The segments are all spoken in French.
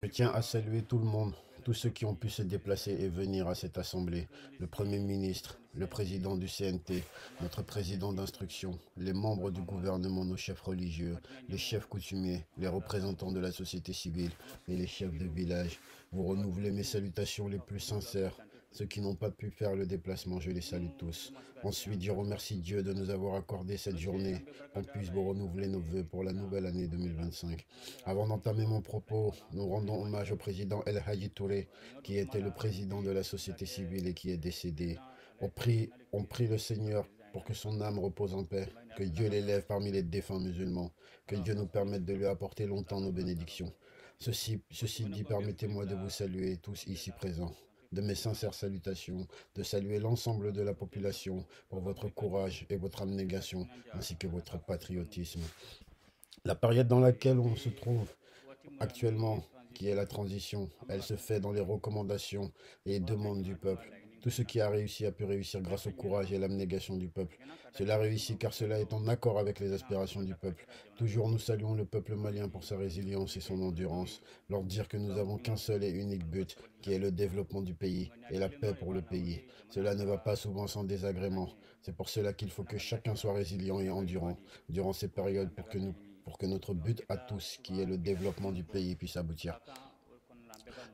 Je tiens à saluer tout le monde, tous ceux qui ont pu se déplacer et venir à cette assemblée, le Premier ministre, le président du CNT, notre président d'instruction, les membres du gouvernement, nos chefs religieux, les chefs coutumiers, les représentants de la société civile et les chefs de village. Vous renouvelez mes salutations les plus sincères. Ceux qui n'ont pas pu faire le déplacement, je les salue tous. Ensuite, je remercie Dieu de nous avoir accordé cette journée, qu'on puisse vous renouveler nos vœux pour la nouvelle année 2025. Avant d'entamer mon propos, nous rendons hommage au président El Hadji Touré, qui était le président de la société civile et qui est décédé. On prie le Seigneur pour que son âme repose en paix, que Dieu l'élève parmi les défunts musulmans, que Dieu nous permette de lui apporter longtemps nos bénédictions. Ceci dit, permettez-moi de vous saluer tous ici présents, de mes sincères salutations, de saluer l'ensemble de la population pour votre courage et votre abnégation, ainsi que votre patriotisme. La période dans laquelle on se trouve actuellement, qui est la transition, elle se fait dans les recommandations et les demandes du peuple. Tout ce qui a réussi a pu réussir grâce au courage et à l'abnégation du peuple. Cela réussit car cela est en accord avec les aspirations du peuple. Toujours nous saluons le peuple malien pour sa résilience et son endurance, leur dire que nous n'avons qu'un seul et unique but, qui est le développement du pays et la paix pour le pays. Cela ne va pas souvent sans désagréments. C'est pour cela qu'il faut que chacun soit résilient et endurant durant ces périodes pour que notre but à tous, qui est le développement du pays, puisse aboutir.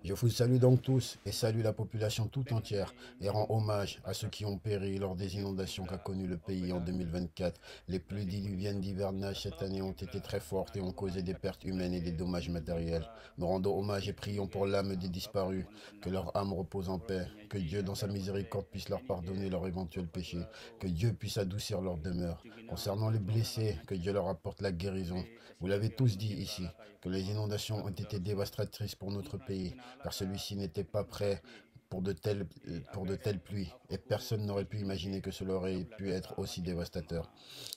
Je vous salue donc tous et salue la population tout entière et rends hommage à ceux qui ont péri lors des inondations qu'a connues le pays en 2024. Les pluies diluviennes d'hivernage cette année ont été très fortes et ont causé des pertes humaines et des dommages matériels. Nous rendons hommage et prions pour l'âme des disparus, que leur âme repose en paix, que Dieu dans sa miséricorde puisse leur pardonner leurs éventuels péchés, que Dieu puisse adoucir leur demeure. Concernant les blessés, que Dieu leur apporte la guérison. Vous l'avez tous dit ici, que les inondations ont été dévastatrices pour notre pays, car celui-ci n'était pas prêt pour de telles pluies, et personne n'aurait pu imaginer que cela aurait pu être aussi dévastateur.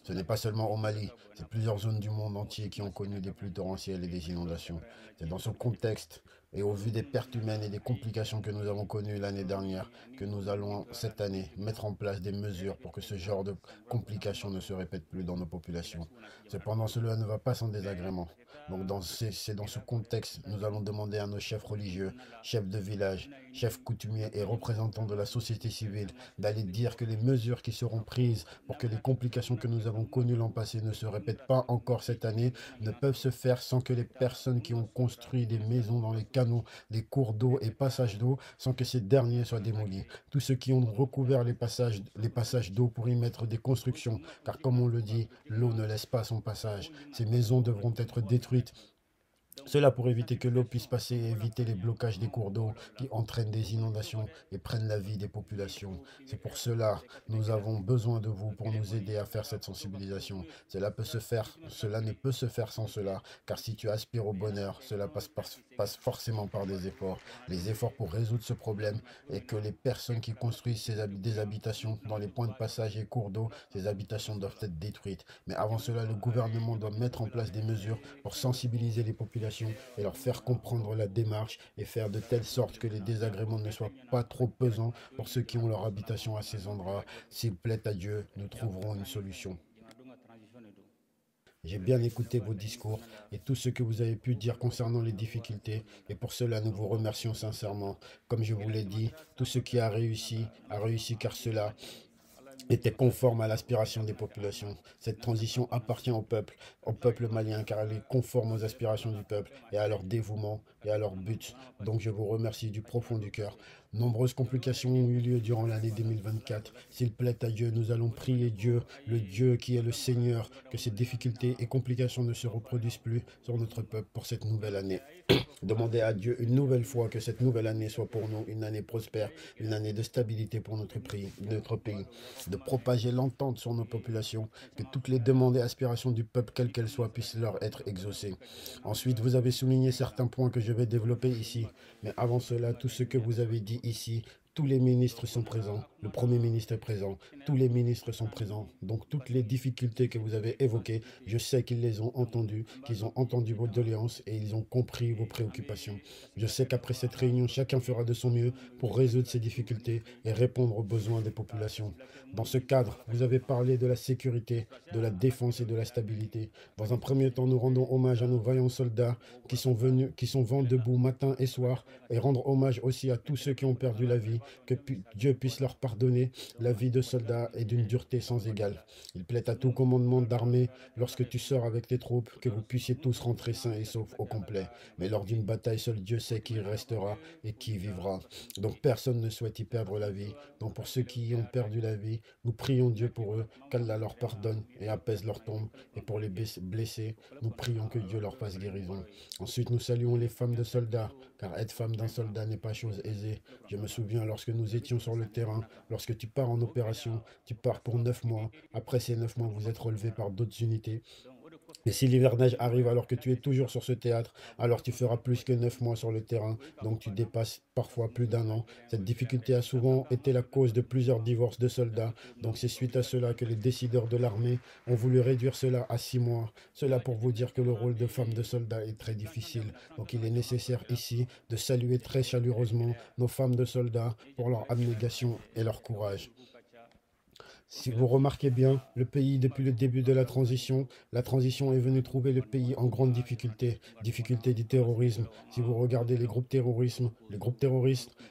Ce n'est pas seulement au Mali, c'est plusieurs zones du monde entier qui ont connu des pluies torrentielles et des inondations. C'est dans ce contexte, et au vu des pertes humaines et des complications que nous avons connues l'année dernière, que nous allons cette année mettre en place des mesures pour que ce genre de complications ne se répète plus dans nos populations. Cependant, cela ne va pas sans désagrément. Donc c'est dans ce contexte, nous allons demander à nos chefs religieux, chefs de village, chefs coutumiers et représentants de la société civile d'aller dire que les mesures qui seront prises pour que les complications que nous avons connues l'an passé ne se répètent pas encore cette année ne peuvent se faire sans que les personnes qui ont construit des maisons dans les canaux, les cours d'eau et passages d'eau, sans que ces derniers soient démolis. Tous ceux qui ont recouvert les passages d'eau pour y mettre des constructions, car comme on le dit, l'eau ne laisse pas son passage. Ces maisons devront être détruites, cela pour éviter que l'eau puisse passer et éviter les blocages des cours d'eau qui entraînent des inondations et prennent la vie des populations. C'est pour cela que nous avons besoin de vous pour nous aider à faire cette sensibilisation. Cela ne peut se faire sans cela, car si tu aspires au bonheur, cela passe forcément par des efforts. Les efforts pour résoudre ce problème et que les personnes qui construisent des habitations dans les points de passage et cours d'eau, ces habitations doivent être détruites. Mais avant cela, le gouvernement doit mettre en place des mesures pour sensibiliser les populations et leur faire comprendre la démarche et faire de telle sorte que les désagréments ne soient pas trop pesants pour ceux qui ont leur habitation à ces endroits. S'il plaît à Dieu, nous trouverons une solution. J'ai bien écouté vos discours et tout ce que vous avez pu dire concernant les difficultés et pour cela nous vous remercions sincèrement. Comme je vous l'ai dit, tout ce qui a réussi car cela était conforme à l'aspiration des populations. Cette transition appartient au peuple malien, car elle est conforme aux aspirations du peuple et à leur dévouement et à leur but. Donc je vous remercie du profond du cœur. Nombreuses complications ont eu lieu durant l'année 2024. S'il plaît à Dieu, nous allons prier Dieu, le Dieu qui est le Seigneur, que ces difficultés et complications ne se reproduisent plus sur notre peuple pour cette nouvelle année. Demandez à Dieu une nouvelle fois que cette nouvelle année soit pour nous une année prospère, une année de stabilité pour notre pays, de propager l'entente sur nos populations, que toutes les demandes et aspirations du peuple, quelles qu'elles soient, puissent leur être exaucées. Ensuite, vous avez souligné certains points que je vais développer ici, mais avant cela, tout ce que vous avez dit ici Tous les ministres sont présents, le Premier ministre est présent, tous les ministres sont présents. Donc toutes les difficultés que vous avez évoquées, je sais qu'ils les ont entendues, qu'ils ont entendu vos doléances et ils ont compris vos préoccupations. Je sais qu'après cette réunion, chacun fera de son mieux pour résoudre ces difficultés et répondre aux besoins des populations. Dans ce cadre, vous avez parlé de la sécurité, de la défense et de la stabilité. Dans un premier temps, nous rendons hommage à nos vaillants soldats qui sont vent debout matin et soir, et rendre hommage aussi à tous ceux qui ont perdu la vie, que Dieu puisse leur pardonner. La vie de soldat est d'une dureté sans égale. Il plaît à tout commandement d'armée, lorsque tu sors avec tes troupes, que vous puissiez tous rentrer sains et saufs au complet. Mais lors d'une bataille, seul Dieu sait qui restera et qui vivra. Donc personne ne souhaite y perdre la vie. Donc pour ceux qui y ont perdu la vie, nous prions Dieu pour eux, qu'Allah leur pardonne et apaise leur tombe. Et pour les blessés, nous prions que Dieu leur fasse guérison. Ensuite, nous saluons les femmes de soldats, car être femme d'un soldat n'est pas chose aisée. Je me souviens lorsque nous étions sur le terrain, lorsque tu pars en opération, tu pars pour 9 mois. Après ces 9 mois, vous êtes relevé par d'autres unités. Et si l'hivernage arrive alors que tu es toujours sur ce théâtre, alors tu feras plus que 9 mois sur le terrain, donc tu dépasses parfois plus d'un an. Cette difficulté a souvent été la cause de plusieurs divorces de soldats, donc c'est suite à cela que les décideurs de l'armée ont voulu réduire cela à 6 mois. Cela pour vous dire que le rôle de femme de soldat est très difficile. Donc il est nécessaire ici de saluer très chaleureusement nos femmes de soldats pour leur abnégation et leur courage. Si vous remarquez bien, le pays, depuis le début de la transition est venue trouver le pays en grande difficulté, difficulté du terrorisme. Si vous regardez les groupes terroristes,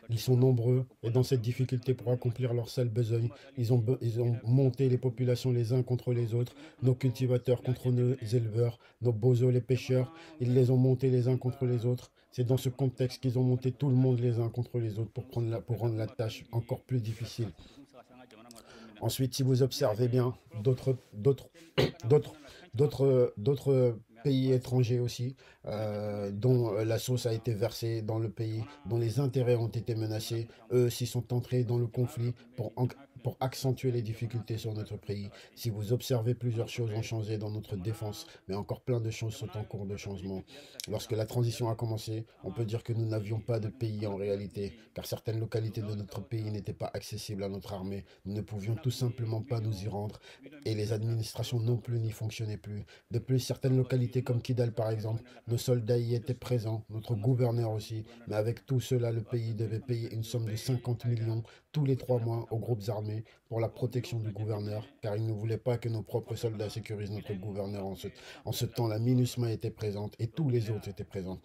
ils sont nombreux et dans cette difficulté pour accomplir leur sale besogne, ils ont monté les populations les uns contre les autres, nos cultivateurs contre nos éleveurs, nos bozos les pêcheurs, ils les ont montés les uns contre les autres. C'est dans ce contexte qu'ils ont monté tout le monde les uns contre les autres pour rendre la tâche encore plus difficile. Ensuite, si vous observez bien, d'autres, d'autres pays étrangers aussi, dont la sauce a été versée dans le pays, dont les intérêts ont été menacés, eux aussi sont entrés dans le conflit pour accentuer les difficultés sur notre pays. Si vous observez, plusieurs choses ont changé dans notre défense, mais encore plein de choses sont en cours de changement. Lorsque la transition a commencé, on peut dire que nous n'avions pas de pays en réalité, car certaines localités de notre pays n'étaient pas accessibles à notre armée. Nous ne pouvions tout simplement pas nous y rendre, et les administrations non plus n'y fonctionnaient plus. De plus, certaines localités comme Kidal par exemple, nos soldats y étaient présents, notre gouverneur aussi, mais avec tout cela, le pays devait payer une somme de 50 millions tous les 3 mois aux groupes armés pour la protection du gouverneur, car il ne voulait pas que nos propres soldats sécurisent notre gouverneur. En ce temps, la MINUSMA était présente et tous les autres étaient présents.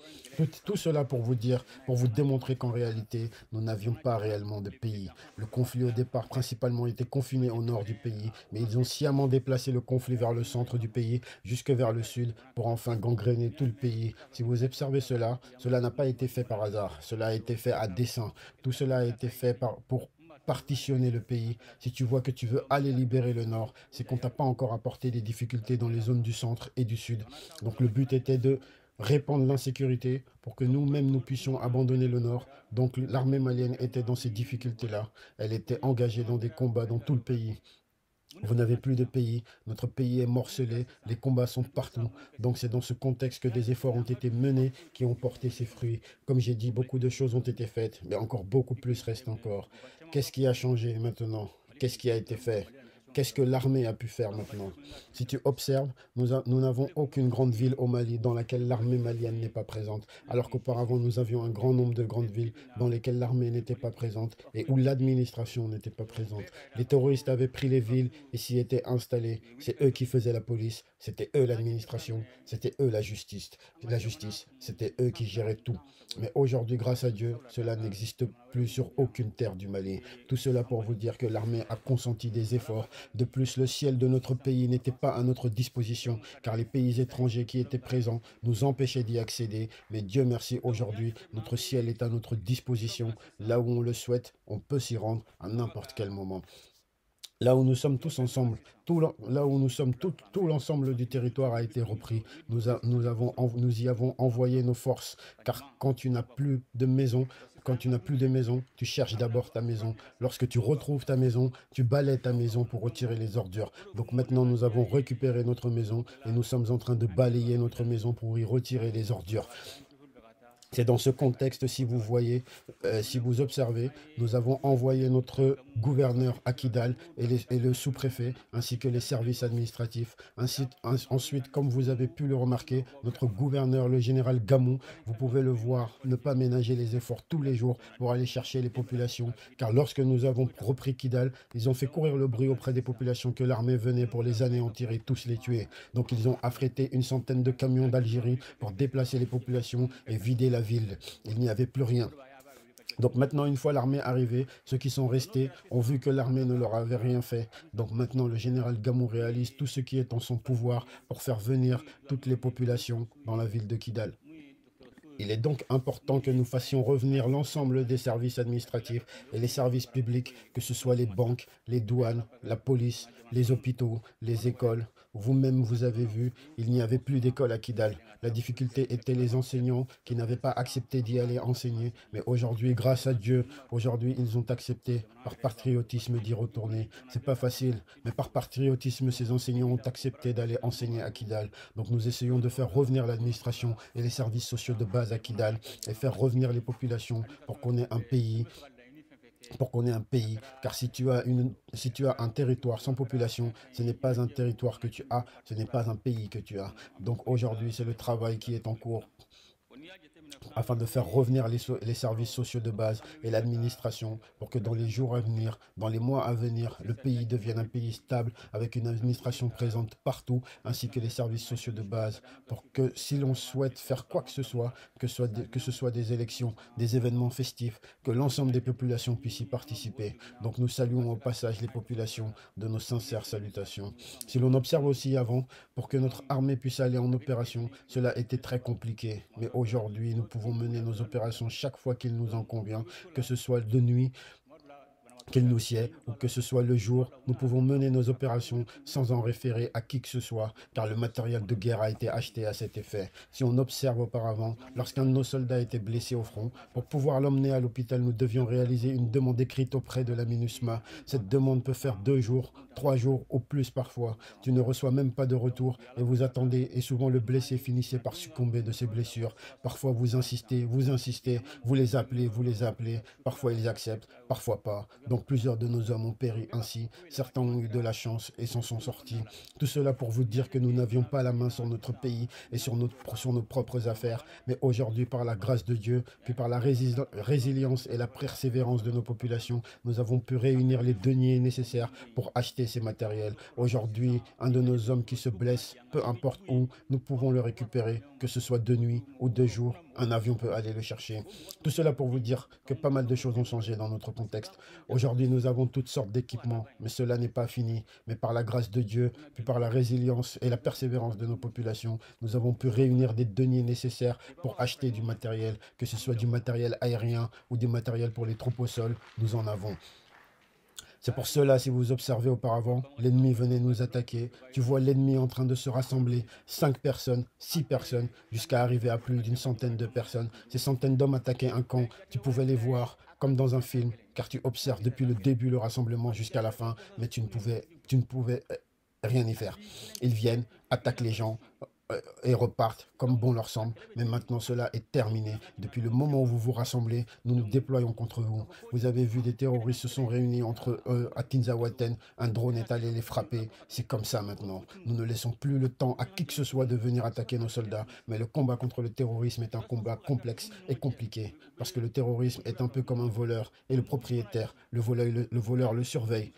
Tout cela pour vous dire, pour vous démontrer qu'en réalité, nous n'avions pas réellement de pays. Le conflit au départ principalement était confiné au nord du pays, mais ils ont sciemment déplacé le conflit vers le centre du pays, jusque vers le sud, pour enfin gangréner tout le pays. Si vous observez cela, cela n'a pas été fait par hasard, cela a été fait à dessein. Tout cela a été fait pour partitionner le pays. Si tu vois que tu veux aller libérer le nord, c'est qu'on t'a pas encore apporté des difficultés dans les zones du centre et du sud. Donc le but était de répandre l'insécurité pour que nous-mêmes nous puissions abandonner le nord. Donc l'armée malienne était dans ces difficultés-là. Elle était engagée dans des combats dans tout le pays. Vous n'avez plus de pays, notre pays est morcelé, les combats sont partout. Donc c'est dans ce contexte que des efforts ont été menés qui ont porté ses fruits. Comme j'ai dit, beaucoup de choses ont été faites, mais encore beaucoup plus reste encore. Qu'est-ce qui a changé maintenant? Qu'est-ce qui a été fait? Qu'est-ce que l'armée a pu faire maintenant? Si tu observes, nous n'avons aucune grande ville au Mali dans laquelle l'armée malienne n'est pas présente, alors qu'auparavant nous avions un grand nombre de grandes villes dans lesquelles l'armée n'était pas présente et où l'administration n'était pas présente. Les terroristes avaient pris les villes et s'y étaient installés. C'est eux qui faisaient la police, c'était eux l'administration, c'était eux la justice. La justice, c'était eux qui géraient tout. Mais aujourd'hui, grâce à Dieu, cela n'existe plus sur aucune terre du Mali. Tout cela pour vous dire que l'armée a consenti des efforts. De plus, le ciel de notre pays n'était pas à notre disposition, car les pays étrangers qui étaient présents nous empêchaient d'y accéder. Mais Dieu merci, aujourd'hui, notre ciel est à notre disposition. Là où on le souhaite, on peut s'y rendre à n'importe quel moment. Là où nous sommes tous ensemble, là où nous sommes tout l'ensemble du territoire a été repris. Nous y avons envoyé nos forces, car quand tu n'as plus de maison, tu cherches d'abord ta maison. Lorsque tu retrouves ta maison, tu balaies ta maison pour retirer les ordures. Donc maintenant, nous avons récupéré notre maison et nous sommes en train de balayer notre maison pour y retirer les ordures. C'est dans ce contexte, si vous voyez, si vous observez, nous avons envoyé notre gouverneur à Kidal et le sous-préfet, ainsi que les services administratifs. Ensuite, comme vous avez pu le remarquer, notre gouverneur, le général Gamou, vous pouvez le voir, ne pas ménager les efforts tous les jours pour aller chercher les populations. Car lorsque nous avons repris Kidal, ils ont fait courir le bruit auprès des populations que l'armée venait pour les anéantir et tous les tuer. Donc ils ont affrété une centaine de camions d'Algérie pour déplacer les populations et vider la ville. Il n'y avait plus rien. Donc maintenant, une fois l'armée arrivée, ceux qui sont restés ont vu que l'armée ne leur avait rien fait. Donc maintenant, le général Gamou réalise tout ce qui est en son pouvoir pour faire venir toutes les populations dans la ville de Kidal. Il est donc important que nous fassions revenir l'ensemble des services administratifs et les services publics, que ce soit les banques, les douanes, la police, les hôpitaux, les écoles. Vous-même, vous avez vu, il n'y avait plus d'école à Kidal. La difficulté était les enseignants qui n'avaient pas accepté d'y aller enseigner. Mais aujourd'hui, grâce à Dieu, aujourd'hui, ils ont accepté par patriotisme d'y retourner. C'est pas facile, mais par patriotisme, ces enseignants ont accepté d'aller enseigner à Kidal. Donc nous essayons de faire revenir l'administration et les services sociaux de base à Kidal et faire revenir les populations pour qu'on ait un pays. Car si tu as un territoire sans population, ce n'est pas un territoire que tu as, ce n'est pas un pays que tu as. Donc aujourd'hui, c'est le travail qui est en cours afin de faire revenir les services sociaux de base et l'administration pour que dans les jours à venir, dans les mois à venir, le pays devienne un pays stable avec une administration présente partout ainsi que les services sociaux de base pour que si l'on souhaite faire quoi que ce soit, que ce soit des élections, des événements festifs, que l'ensemble des populations puissent y participer. Donc nous saluons au passage les populations de nos sincères salutations. Si l'on observe aussi avant, pour que notre armée puisse aller en opération, cela était très compliqué. Mais aujourd'hui, nous pouvons mener nos opérations chaque fois qu'il nous en convient, que ce soit de nuit, qu'il nous sied, ou que ce soit le jour, nous pouvons mener nos opérations sans en référer à qui que ce soit, car le matériel de guerre a été acheté à cet effet. Si on observe auparavant, lorsqu'un de nos soldats était blessé au front, pour pouvoir l'emmener à l'hôpital, nous devions réaliser une demande écrite auprès de la MINUSMA. Cette demande peut faire 2 jours, 3 jours ou plus parfois. Tu ne reçois même pas de retour et vous attendez, et souvent le blessé finissait par succomber de ses blessures. Parfois vous insistez, vous les appelez, parfois ils acceptent, parfois pas. Donc plusieurs de nos hommes ont péri ainsi, certains ont eu de la chance et s'en sont sortis. Tout cela pour vous dire que nous n'avions pas la main sur notre pays et sur nos propres affaires, mais aujourd'hui par la grâce de Dieu, puis par la résilience et la persévérance de nos populations, nous avons pu réunir les deniers nécessaires pour acheter ces matériels. Aujourd'hui, un de nos hommes qui se blesse, peu importe où, nous pouvons le récupérer, que ce soit de nuit ou de jour, un avion peut aller le chercher. Tout cela pour vous dire que pas mal de choses ont changé dans notre contexte. Aujourd'hui, nous avons toutes sortes d'équipements, mais cela n'est pas fini. Mais par la grâce de Dieu, puis par la résilience et la persévérance de nos populations, nous avons pu réunir des deniers nécessaires pour acheter du matériel, que ce soit du matériel aérien ou du matériel pour les troupes au sol, nous en avons. C'est pour cela, si vous observez auparavant, l'ennemi venait nous attaquer. Tu vois l'ennemi en train de se rassembler, 5 personnes, 6 personnes, jusqu'à arriver à plus d'une centaine de personnes. Ces centaines d'hommes attaquaient un camp, tu pouvais les voir comme dans un film, car tu observes depuis le début le rassemblement jusqu'à la fin, mais tu ne pouvais rien y faire. Ils viennent, attaquent les gens, et repartent comme bon leur semble. Mais maintenant, cela est terminé. Depuis le moment où vous vous rassemblez, nous nous déployons contre vous. Vous avez vu, des terroristes se sont réunis entre eux à Tinzaouaten. Un drone est allé les frapper. C'est comme ça maintenant. Nous ne laissons plus le temps à qui que ce soit de venir attaquer nos soldats. Mais le combat contre le terrorisme est un combat complexe et compliqué. Parce que le terrorisme est un peu comme un voleur. Et le propriétaire, le voleur le surveille.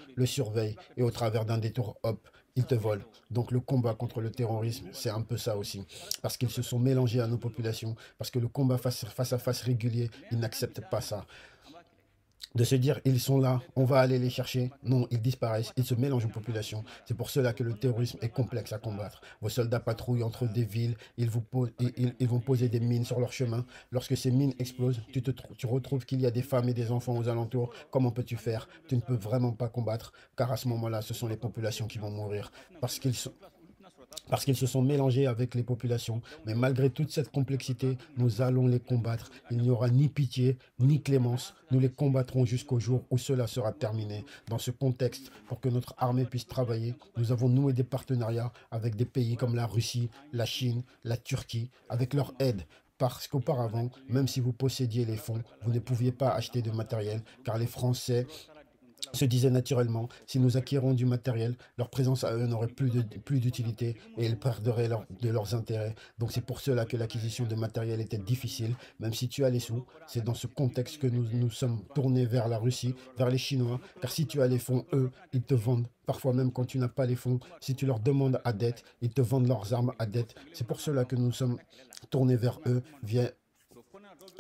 Et au travers d'un détour, hop, il te vole. Donc le combat contre le terrorisme, c'est un peu ça aussi. Parce qu'ils se sont mélangés à nos populations, parce que le combat face à face régulier, ils n'acceptent pas ça. De se dire, ils sont là, on va aller les chercher. Non, ils disparaissent, ils se mélangent aux populations. C'est pour cela que le terrorisme est complexe à combattre. Vos soldats patrouillent entre des villes, ils vont poser des mines sur leur chemin. Lorsque ces mines explosent, tu retrouves qu'il y a des femmes et des enfants aux alentours. Comment peux-tu faire? Tu ne peux vraiment pas combattre, car à ce moment-là, ce sont les populations qui vont mourir. Parce qu'ils se sont mélangés avec les populations. Mais malgré toute cette complexité, nous allons les combattre. Il n'y aura ni pitié, ni clémence. Nous les combattrons jusqu'au jour où cela sera terminé. Dans ce contexte, pour que notre armée puisse travailler, nous avons noué des partenariats avec des pays comme la Russie, la Chine, la Turquie, avec leur aide Parce qu'auparavant, même si vous possédiez les fonds, vous ne pouviez pas acheter de matériel, car les Français se disaient naturellement, si nous acquérons du matériel, leur présence à eux n'aurait plus d'utilité et ils perdraient de leurs intérêts. Donc c'est pour cela que l'acquisition de matériel était difficile, même si tu as les sous. C'est dans ce contexte que nous nous sommes tournés vers la Russie, vers les Chinois, car si tu as les fonds, eux, ils te vendent. Parfois même quand tu n'as pas les fonds, si tu leur demandes à dette, ils te vendent leurs armes à dette. C'est pour cela que nous sommes tournés vers eux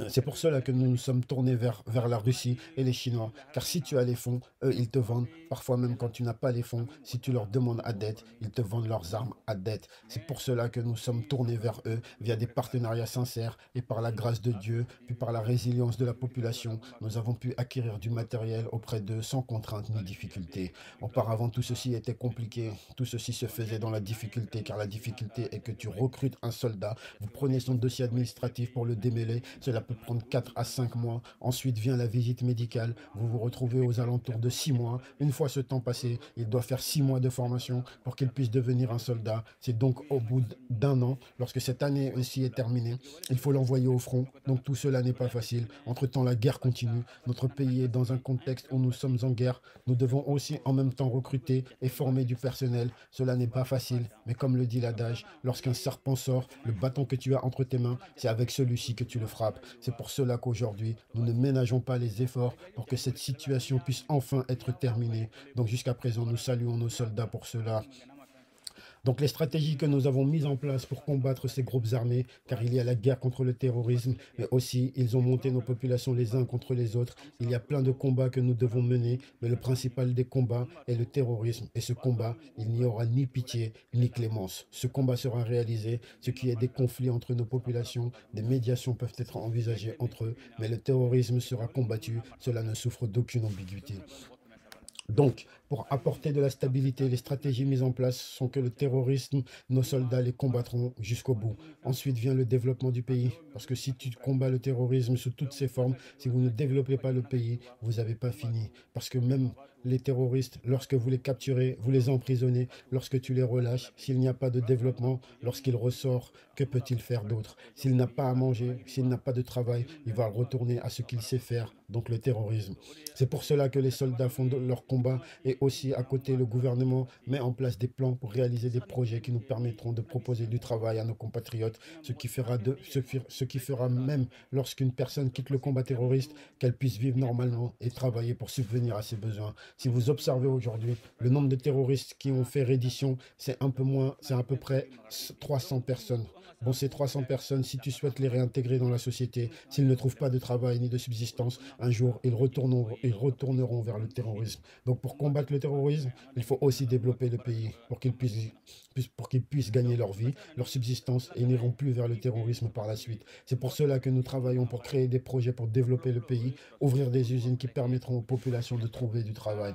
c'est pour cela que nous nous sommes tournés vers la Russie et les Chinois. Car si tu as les fonds, eux, ils te vendent. Parfois même quand tu n'as pas les fonds, si tu leur demandes à dette, ils te vendent leurs armes à dette. C'est pour cela que nous sommes tournés vers eux via des partenariats sincères et par la grâce de Dieu, puis par la résilience de la population, nous avons pu acquérir du matériel auprès d'eux sans contrainte ni difficulté. Auparavant, tout ceci était compliqué. Tout ceci se faisait dans la difficulté, car la difficulté est que tu recrutes un soldat, vous prenez son dossier administratif pour le démêler, cela peut prendre 4 à 5 mois. Ensuite vient la visite médicale. Vous vous retrouvez aux alentours de 6 mois. Une fois ce temps passé, il doit faire 6 mois de formation pour qu'il puisse devenir un soldat. C'est donc au bout d'un an, lorsque cette année aussi est terminée, il faut l'envoyer au front. Donc tout cela n'est pas facile. Entre-temps, la guerre continue. Notre pays est dans un contexte où nous sommes en guerre. Nous devons aussi en même temps recruter et former du personnel. Cela n'est pas facile, mais comme le dit l'adage, lorsqu'un serpent sort, le bâton que tu as entre tes mains, c'est avec celui-ci que tu le frappes. C'est pour cela qu'aujourd'hui, nous ne ménageons pas les efforts pour que cette situation puisse enfin être terminée. Donc jusqu'à présent, nous saluons nos soldats pour cela. Donc les stratégies que nous avons mises en place pour combattre ces groupes armés, car il y a la guerre contre le terrorisme, mais aussi ils ont monté nos populations les uns contre les autres. Il y a plein de combats que nous devons mener, mais le principal des combats est le terrorisme. Et ce combat, il n'y aura ni pitié ni clémence. Ce combat sera réalisé, ce qui est des conflits entre nos populations, des médiations peuvent être envisagées entre eux, mais le terrorisme sera combattu, cela ne souffre d'aucune ambiguïté. Donc, pour apporter de la stabilité, les stratégies mises en place sont que le terrorisme, nos soldats les combattront jusqu'au bout. Ensuite vient le développement du pays. Parce que si tu combats le terrorisme sous toutes ses formes, si vous ne développez pas le pays, vous n'avez pas fini. Parce que même les terroristes, lorsque vous les capturez, vous les emprisonnez, lorsque tu les relâches, s'il n'y a pas de développement, lorsqu'il ressort, que peut-il faire d'autre? S'il n'a pas à manger, s'il n'a pas de travail, il va retourner à ce qu'il sait faire, donc le terrorisme. C'est pour cela que les soldats font leur combat et aussi à côté le gouvernement met en place des plans pour réaliser des projets qui nous permettront de proposer du travail à nos compatriotes, ce qui fera même lorsqu'une personne quitte le combat terroriste qu'elle puisse vivre normalement et travailler pour subvenir à ses besoins. Si vous observez aujourd'hui le nombre de terroristes qui ont fait reddition, c'est un peu moins, c'est à peu près 300 personnes. Bon, ces 300 personnes, si tu souhaites les réintégrer dans la société, s'ils ne trouvent pas de travail ni de subsistance, un jour, ils retourneront vers le terrorisme. Donc, pour combattre le terrorisme, il faut aussi développer le pays pour qu'ils puissent gagner leur vie, leur subsistance et n'iront plus vers le terrorisme par la suite. C'est pour cela que nous travaillons pour créer des projets pour développer le pays, ouvrir des usines qui permettront aux populations de trouver du travail.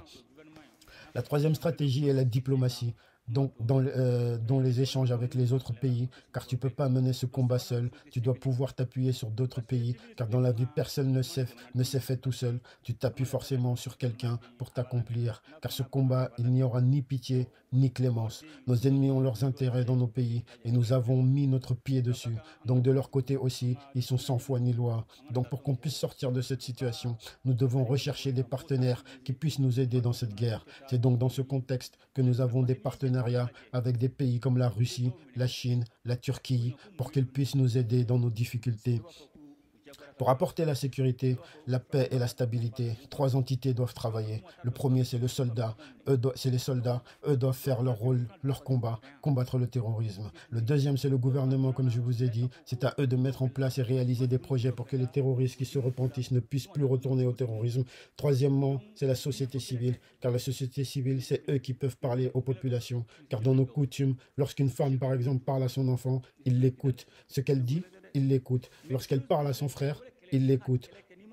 La troisième stratégie est la diplomatie. Donc, dans les échanges avec les autres pays, car tu ne peux pas mener ce combat seul, tu dois pouvoir t'appuyer sur d'autres pays, car dans la vie, personne ne s'est fait tout seul. Tu t'appuies forcément sur quelqu'un pour t'accomplir, car ce combat, il n'y aura ni pitié, ni clémence. Nos ennemis ont leurs intérêts dans nos pays, et nous avons mis notre pied dessus. Donc de leur côté aussi, ils sont sans foi ni loi. Donc pour qu'on puisse sortir de cette situation, nous devons rechercher des partenaires qui puissent nous aider dans cette guerre. C'est donc dans ce contexte que nous avons des partenariats avec des pays comme la Russie, la Chine, la Turquie, pour qu'ils puissent nous aider dans nos difficultés. Pour apporter la sécurité, la paix et la stabilité, trois entités doivent travailler. Le premier, c'est le soldat. C'est les soldats. Eux doivent faire leur rôle, leur combat, combattre le terrorisme. Le deuxième, c'est le gouvernement, comme je vous ai dit. C'est à eux de mettre en place et réaliser des projets pour que les terroristes qui se repentissent ne puissent plus retourner au terrorisme. Troisièmement, c'est la société civile. Car la société civile, c'est eux qui peuvent parler aux populations. Car dans nos coutumes, lorsqu'une femme, par exemple, parle à son enfant, il l'écoute. Ce qu'elle dit, il l'écoute. Lorsqu'elle parle à son frère, il l'écoute.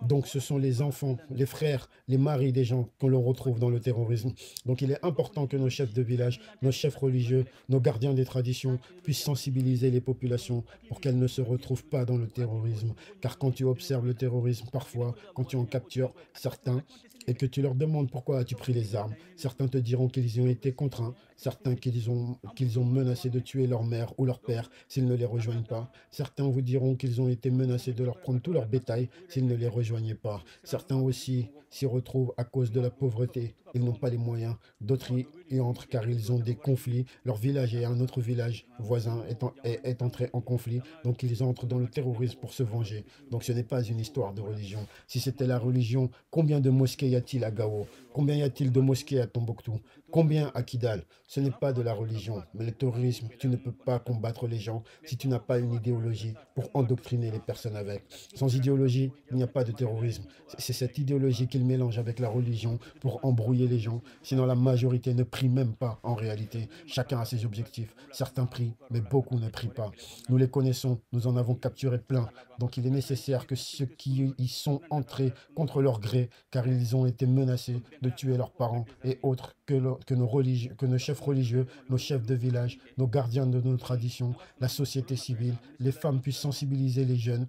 Donc ce sont les enfants, les frères, les maris des gens qu'on le retrouve dans le terrorisme. Donc il est important que nos chefs de village, nos chefs religieux, nos gardiens des traditions puissent sensibiliser les populations pour qu'elles ne se retrouvent pas dans le terrorisme. Car quand tu observes le terrorisme, parfois, quand tu en captures certains, et que tu leur demandes pourquoi as-tu pris les armes, certains te diront qu'ils y ont été contraints, certains qu'ils ont menacé de tuer leur mère ou leur père s'ils ne les rejoignent pas, certains vous diront qu'ils ont été menacés de leur prendre tout leur bétail s'ils ne les rejoignaient pas, certains aussi s'y retrouvent à cause de la pauvreté, ils n'ont pas les moyens, d'autres y entrent car ils ont des conflits, leur village et un autre village voisin est entré en conflit, donc ils entrent dans le terrorisme pour se venger. Donc ce n'est pas une histoire de religion. Si c'était la religion, combien de mosquées y a-t-il à Gao? Combien y a-t-il de mosquées à Tombouctou? Combien à Kidal? Ce n'est pas de la religion, mais le terrorisme, tu ne peux pas combattre les gens si tu n'as pas une idéologie pour endoctriner les personnes avec. Sans idéologie, il n'y a pas de terrorisme. C'est cette idéologie qu'ils mélangent avec la religion pour embrouiller les gens. Sinon, la majorité ne prie même pas en réalité. Chacun a ses objectifs. Certains prient, mais beaucoup ne prient pas. Nous les connaissons, nous en avons capturé plein. Donc il est nécessaire que ceux qui y sont entrés contre leur gré, car ils ont été menacés de tuer leurs parents et autres, que nos chefs religieux, nos chefs de village, nos gardiens de nos traditions, la société civile, les femmes puissent sensibiliser les jeunes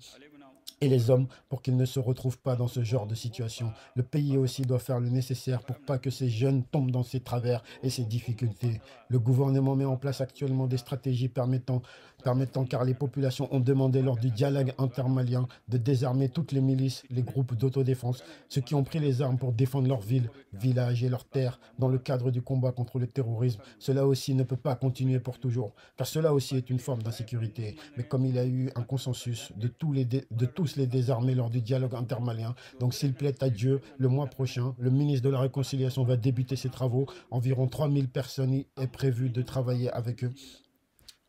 et les hommes pour qu'ils ne se retrouvent pas dans ce genre de situation. Le pays aussi doit faire le nécessaire pour pas que ces jeunes tombent dans ces travers et ces difficultés. Le gouvernement met en place actuellement des stratégies permettant car les populations ont demandé lors du dialogue intermalien de désarmer toutes les milices, les groupes d'autodéfense, ceux qui ont pris les armes pour défendre leurs villes, villages et leurs terres dans le cadre du combat contre le terrorisme. Cela aussi ne peut pas continuer pour toujours, car cela aussi est une forme d'insécurité. Mais comme il y a eu un consensus de tous les désarmer lors du dialogue intermalien, donc s'il plaît à Dieu, le mois prochain, le ministre de la Réconciliation va débuter ses travaux. Environ 3000 personnes est prévu de travailler avec eux.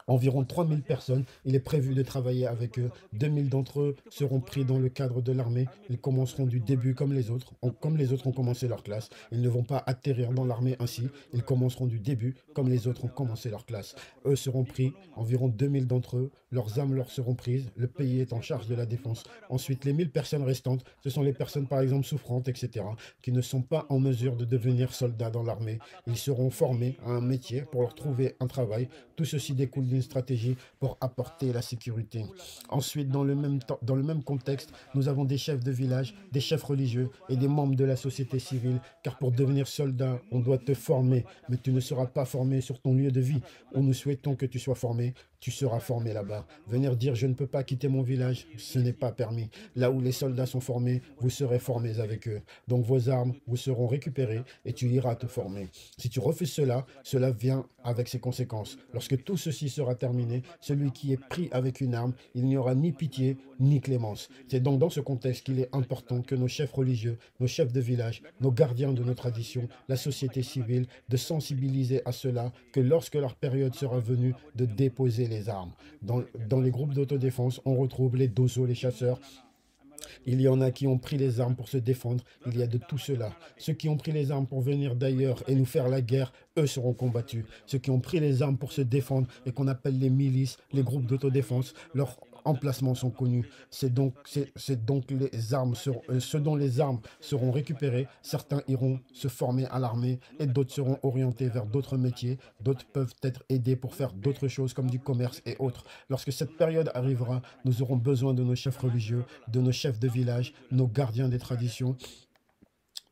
Environ 3000 personnes, il est prévu de travailler avec eux. 2000 d'entre eux seront pris dans le cadre de l'armée. Ils commenceront du début comme les autres. Comme les autres ont commencé leur classe. Ils ne vont pas atterrir dans l'armée ainsi. Ils commenceront du début comme les autres ont commencé leur classe. Eux seront pris, environ 2000 d'entre eux. Leurs armes leur seront prises. Le pays est en charge de la défense. Ensuite, les 1000 personnes restantes, ce sont les personnes par exemple souffrantes, etc., qui ne sont pas en mesure de devenir soldats dans l'armée. Ils seront formés à un métier pour leur trouver un travail. Tout ceci découle d'une stratégie pour apporter la sécurité. Ensuite, dans le même contexte, nous avons des chefs de village, des chefs religieux et des membres de la société civile, car pour devenir soldat, on doit te former, mais tu ne seras pas formé sur ton lieu de vie, où nous souhaitons que tu sois formé. Tu seras formé là-bas. Venir dire je ne peux pas quitter mon village, ce n'est pas permis. Là où les soldats sont formés, vous serez formés avec eux. Donc vos armes vous seront récupérées et tu iras te former. Si tu refuses cela, cela vient avec ses conséquences. Lorsque tout ceci sera terminé, celui qui est pris avec une arme, il n'y aura ni pitié ni clémence. C'est donc dans ce contexte qu'il est important que nos chefs religieux, nos chefs de village, nos gardiens de nos traditions, la société civile, de sensibiliser à cela, que lorsque leur période sera venue, de déposer les armes. Dans les groupes d'autodéfense, on retrouve les dozos, les chasseurs. Il y en a qui ont pris les armes pour se défendre. Il y a de tout cela. Ceux qui ont pris les armes pour venir d'ailleurs et nous faire la guerre, eux seront combattus. Ceux qui ont pris les armes pour se défendre et qu'on appelle les milices, les groupes d'autodéfense, leurs emplacements sont connus. C'est donc ceux dont les armes seront récupérées. Certains iront se former à l'armée et d'autres seront orientés vers d'autres métiers. D'autres peuvent être aidés pour faire d'autres choses comme du commerce et autres. Lorsque cette période arrivera, nous aurons besoin de nos chefs religieux, de nos chefs de village, nos gardiens des traditions.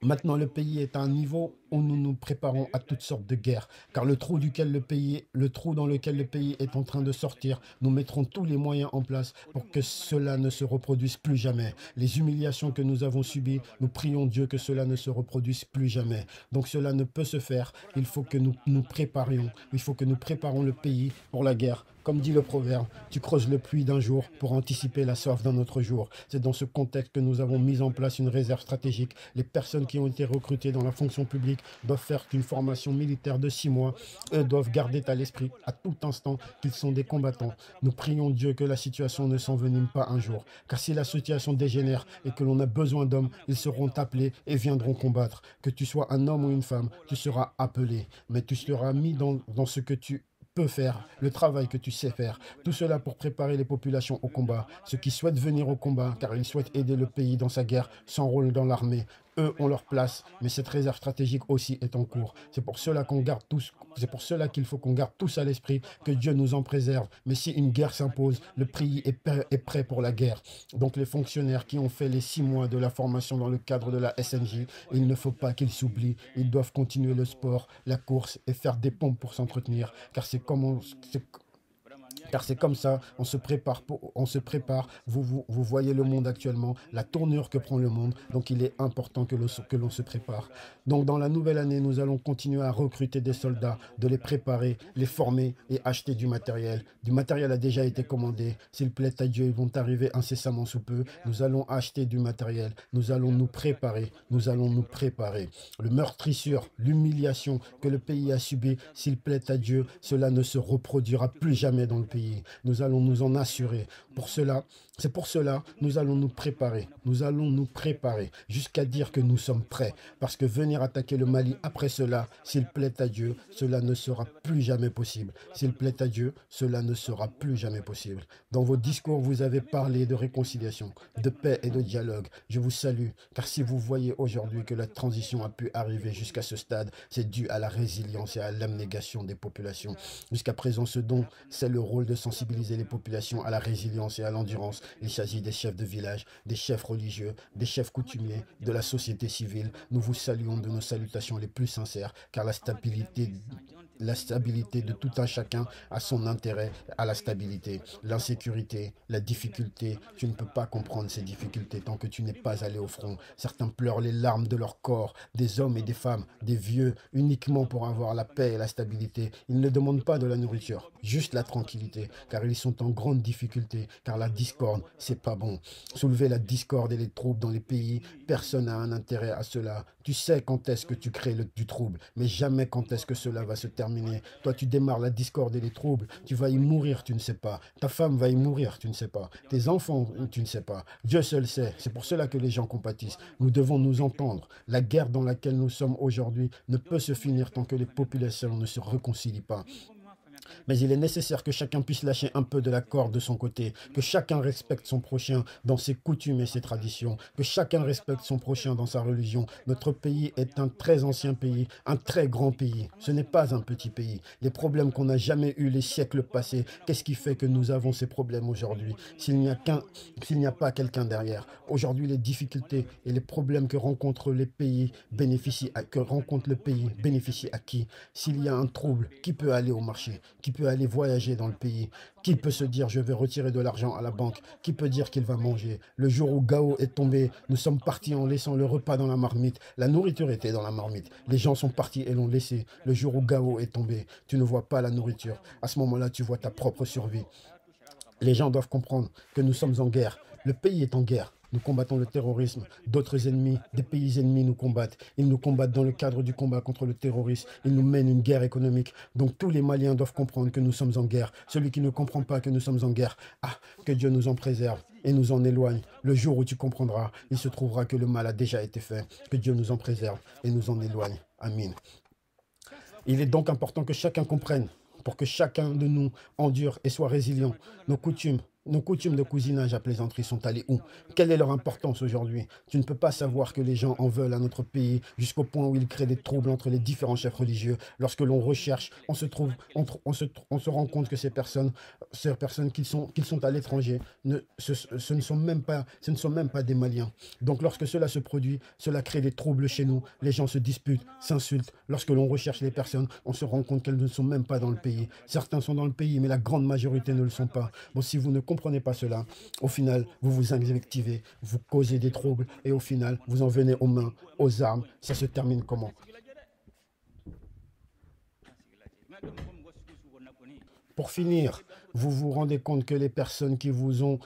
Maintenant, le pays est à un niveau où nous nous préparons à toutes sortes de guerres, car le trou dans lequel le pays est en train de sortir, nous mettrons tous les moyens en place pour que cela ne se reproduise plus jamais. Les humiliations que nous avons subies, nous prions Dieu que cela ne se reproduise plus jamais. Donc cela ne peut se faire. Il faut que nous nous préparions. Il faut que nous préparons le pays pour la guerre. Comme dit le proverbe, tu creuses le puits d'un jour pour anticiper la soif d'un autre jour. C'est dans ce contexte que nous avons mis en place une réserve stratégique. Les personnes qui ont été recrutées dans la fonction publique doivent faire une formation militaire de 6 mois. Eux doivent garder à l'esprit à tout instant qu'ils sont des combattants. Nous prions Dieu que la situation ne s'envenime pas un jour. Car si la situation dégénère et que l'on a besoin d'hommes, ils seront appelés et viendront combattre. Que tu sois un homme ou une femme, tu seras appelé. Mais tu seras mis dans ce que tu peux faire, le travail que tu sais faire. Tout cela pour préparer les populations au combat. Ceux qui souhaitent venir au combat, car ils souhaitent aider le pays dans sa guerre, s'enrôlent dans l'armée. Eux ont leur place, mais cette réserve stratégique aussi est en cours. C'est pour cela qu'il faut qu'on garde tous à l'esprit que Dieu nous en préserve. Mais si une guerre s'impose, le pays est prêt pour la guerre. Donc les fonctionnaires qui ont fait les 6 mois de la formation dans le cadre de la SNJ, il ne faut pas qu'ils s'oublient. Ils doivent continuer le sport, la course et faire des pompes pour s'entretenir. Car c'est comme ça, on se prépare. Vous voyez le monde actuellement, la tournure que prend le monde. Donc il est important que l'on se prépare. Donc dans la nouvelle année, nous allons continuer à recruter des soldats, de les préparer, les former et acheter du matériel. Du matériel a déjà été commandé. S'il plaît à Dieu, ils vont arriver incessamment sous peu. Nous allons acheter du matériel. Nous allons nous préparer. Nous allons nous préparer. Le meurtrissure, l'humiliation que le pays a subi, s'il plaît à Dieu, cela ne se reproduira plus jamais dans le pays. Nous allons nous en assurer. C'est pour cela, nous allons nous préparer. Nous allons nous préparer jusqu'à dire que nous sommes prêts. Parce que venir attaquer le Mali après cela, s'il plaît à Dieu, cela ne sera plus jamais possible. S'il plaît à Dieu, cela ne sera plus jamais possible. Dans vos discours, vous avez parlé de réconciliation, de paix et de dialogue. Je vous salue, car si vous voyez aujourd'hui que la transition a pu arriver jusqu'à ce stade, c'est dû à la résilience et à l'abnégation des populations. Jusqu'à présent, ce dont c'est le rôle de sensibiliser les populations à la résilience et à l'endurance. Il s'agit des chefs de village, des chefs religieux, des chefs coutumiers, de la société civile. Nous vous saluons de nos salutations les plus sincères, car la stabilité de tout un chacun a son intérêt à la stabilité. L'insécurité, la difficulté, tu ne peux pas comprendre ces difficultés tant que tu n'es pas allé au front. Certains pleurent les larmes de leur corps, des hommes et des femmes, des vieux, uniquement pour avoir la paix et la stabilité. Ils ne demandent pas de la nourriture, juste la tranquillité, car ils sont en grande difficulté, car la discorde, c'est pas bon. Soulever la discorde et les troubles dans les pays, personne n'a un intérêt à cela. Tu sais quand est-ce que tu crées du trouble, mais jamais quand est-ce que cela va se terminer. Toi, tu démarres la discorde et les troubles, tu vas y mourir, tu ne sais pas. Ta femme va y mourir, tu ne sais pas. Tes enfants, tu ne sais pas. Dieu seul sait. C'est pour cela que les gens compatissent. Nous devons nous entendre. La guerre dans laquelle nous sommes aujourd'hui ne peut se finir tant que les populations ne se réconcilient pas. Mais il est nécessaire que chacun puisse lâcher un peu de la corde de son côté, que chacun respecte son prochain dans ses coutumes et ses traditions, que chacun respecte son prochain dans sa religion. Notre pays est un très ancien pays, un très grand pays. Ce n'est pas un petit pays. Les problèmes qu'on n'a jamais eus les siècles passés, qu'est-ce qui fait que nous avons ces problèmes aujourd'hui? S'il n'y a pas quelqu'un derrière. Aujourd'hui, les difficultés et les problèmes que rencontrent les pays que rencontre le pays bénéficient à qui? S'il y a un trouble, qui peut aller au marché? Qui peut aller voyager dans le pays? Qui peut se dire je vais retirer de l'argent à la banque? Qui peut dire qu'il va manger? Le jour où Gao est tombé, nous sommes partis en laissant le repas dans la marmite. La nourriture était dans la marmite. Les gens sont partis et l'ont laissé. Le jour où Gao est tombé, tu ne vois pas la nourriture. À ce moment-là, tu vois ta propre survie. Les gens doivent comprendre que nous sommes en guerre. Le pays est en guerre. Nous combattons le terrorisme. D'autres ennemis, des pays ennemis nous combattent. Ils nous combattent dans le cadre du combat contre le terrorisme. Ils nous mènent une guerre économique. Donc tous les Maliens doivent comprendre que nous sommes en guerre. Celui qui ne comprend pas que nous sommes en guerre, que Dieu nous en préserve et nous en éloigne. Le jour où tu comprendras, il se trouvera que le mal a déjà été fait. Que Dieu nous en préserve et nous en éloigne. Amen. Il est donc important que chacun comprenne, pour que chacun de nous endure et soit résilient. Nos coutumes de cousinage à plaisanterie sont allées où? Quelle est leur importance aujourd'hui? Tu ne peux pas savoir que les gens en veulent à notre pays jusqu'au point où ils créent des troubles entre les différents chefs religieux. Lorsque l'on recherche, on se rend compte que ces personnes qui sont à l'étranger, ce ne sont même pas des Maliens. Donc lorsque cela se produit, cela crée des troubles chez nous. Les gens se disputent, s'insultent. Lorsque l'on recherche les personnes, on se rend compte qu'elles ne sont même pas dans le pays. Certains sont dans le pays, mais la grande majorité ne le sont pas. Bon, si vous ne comprenez pas cela, au final, vous vous invectivez, vous causez des troubles, et au final, vous en venez aux mains, aux armes. Ça se termine comment? Pour finir, vous vous rendez compte que les personnes qui vous ont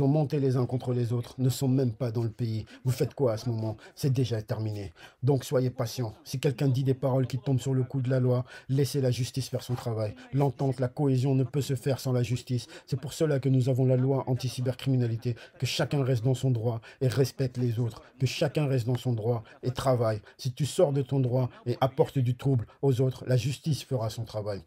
monté les uns contre les autres ne sont même pas dans le pays. Vous faites quoi à ce moment? C'est déjà terminé. Donc soyez patient. Si quelqu'un dit des paroles qui tombent sur le coup de la loi, laissez la justice faire son travail. L'entente, la cohésion ne peut se faire sans la justice. C'est pour cela que nous avons la loi anti-cybercriminalité. Que chacun reste dans son droit et respecte les autres. Que chacun reste dans son droit et travaille. Si tu sors de ton droit et apportes du trouble aux autres, la justice fera son travail.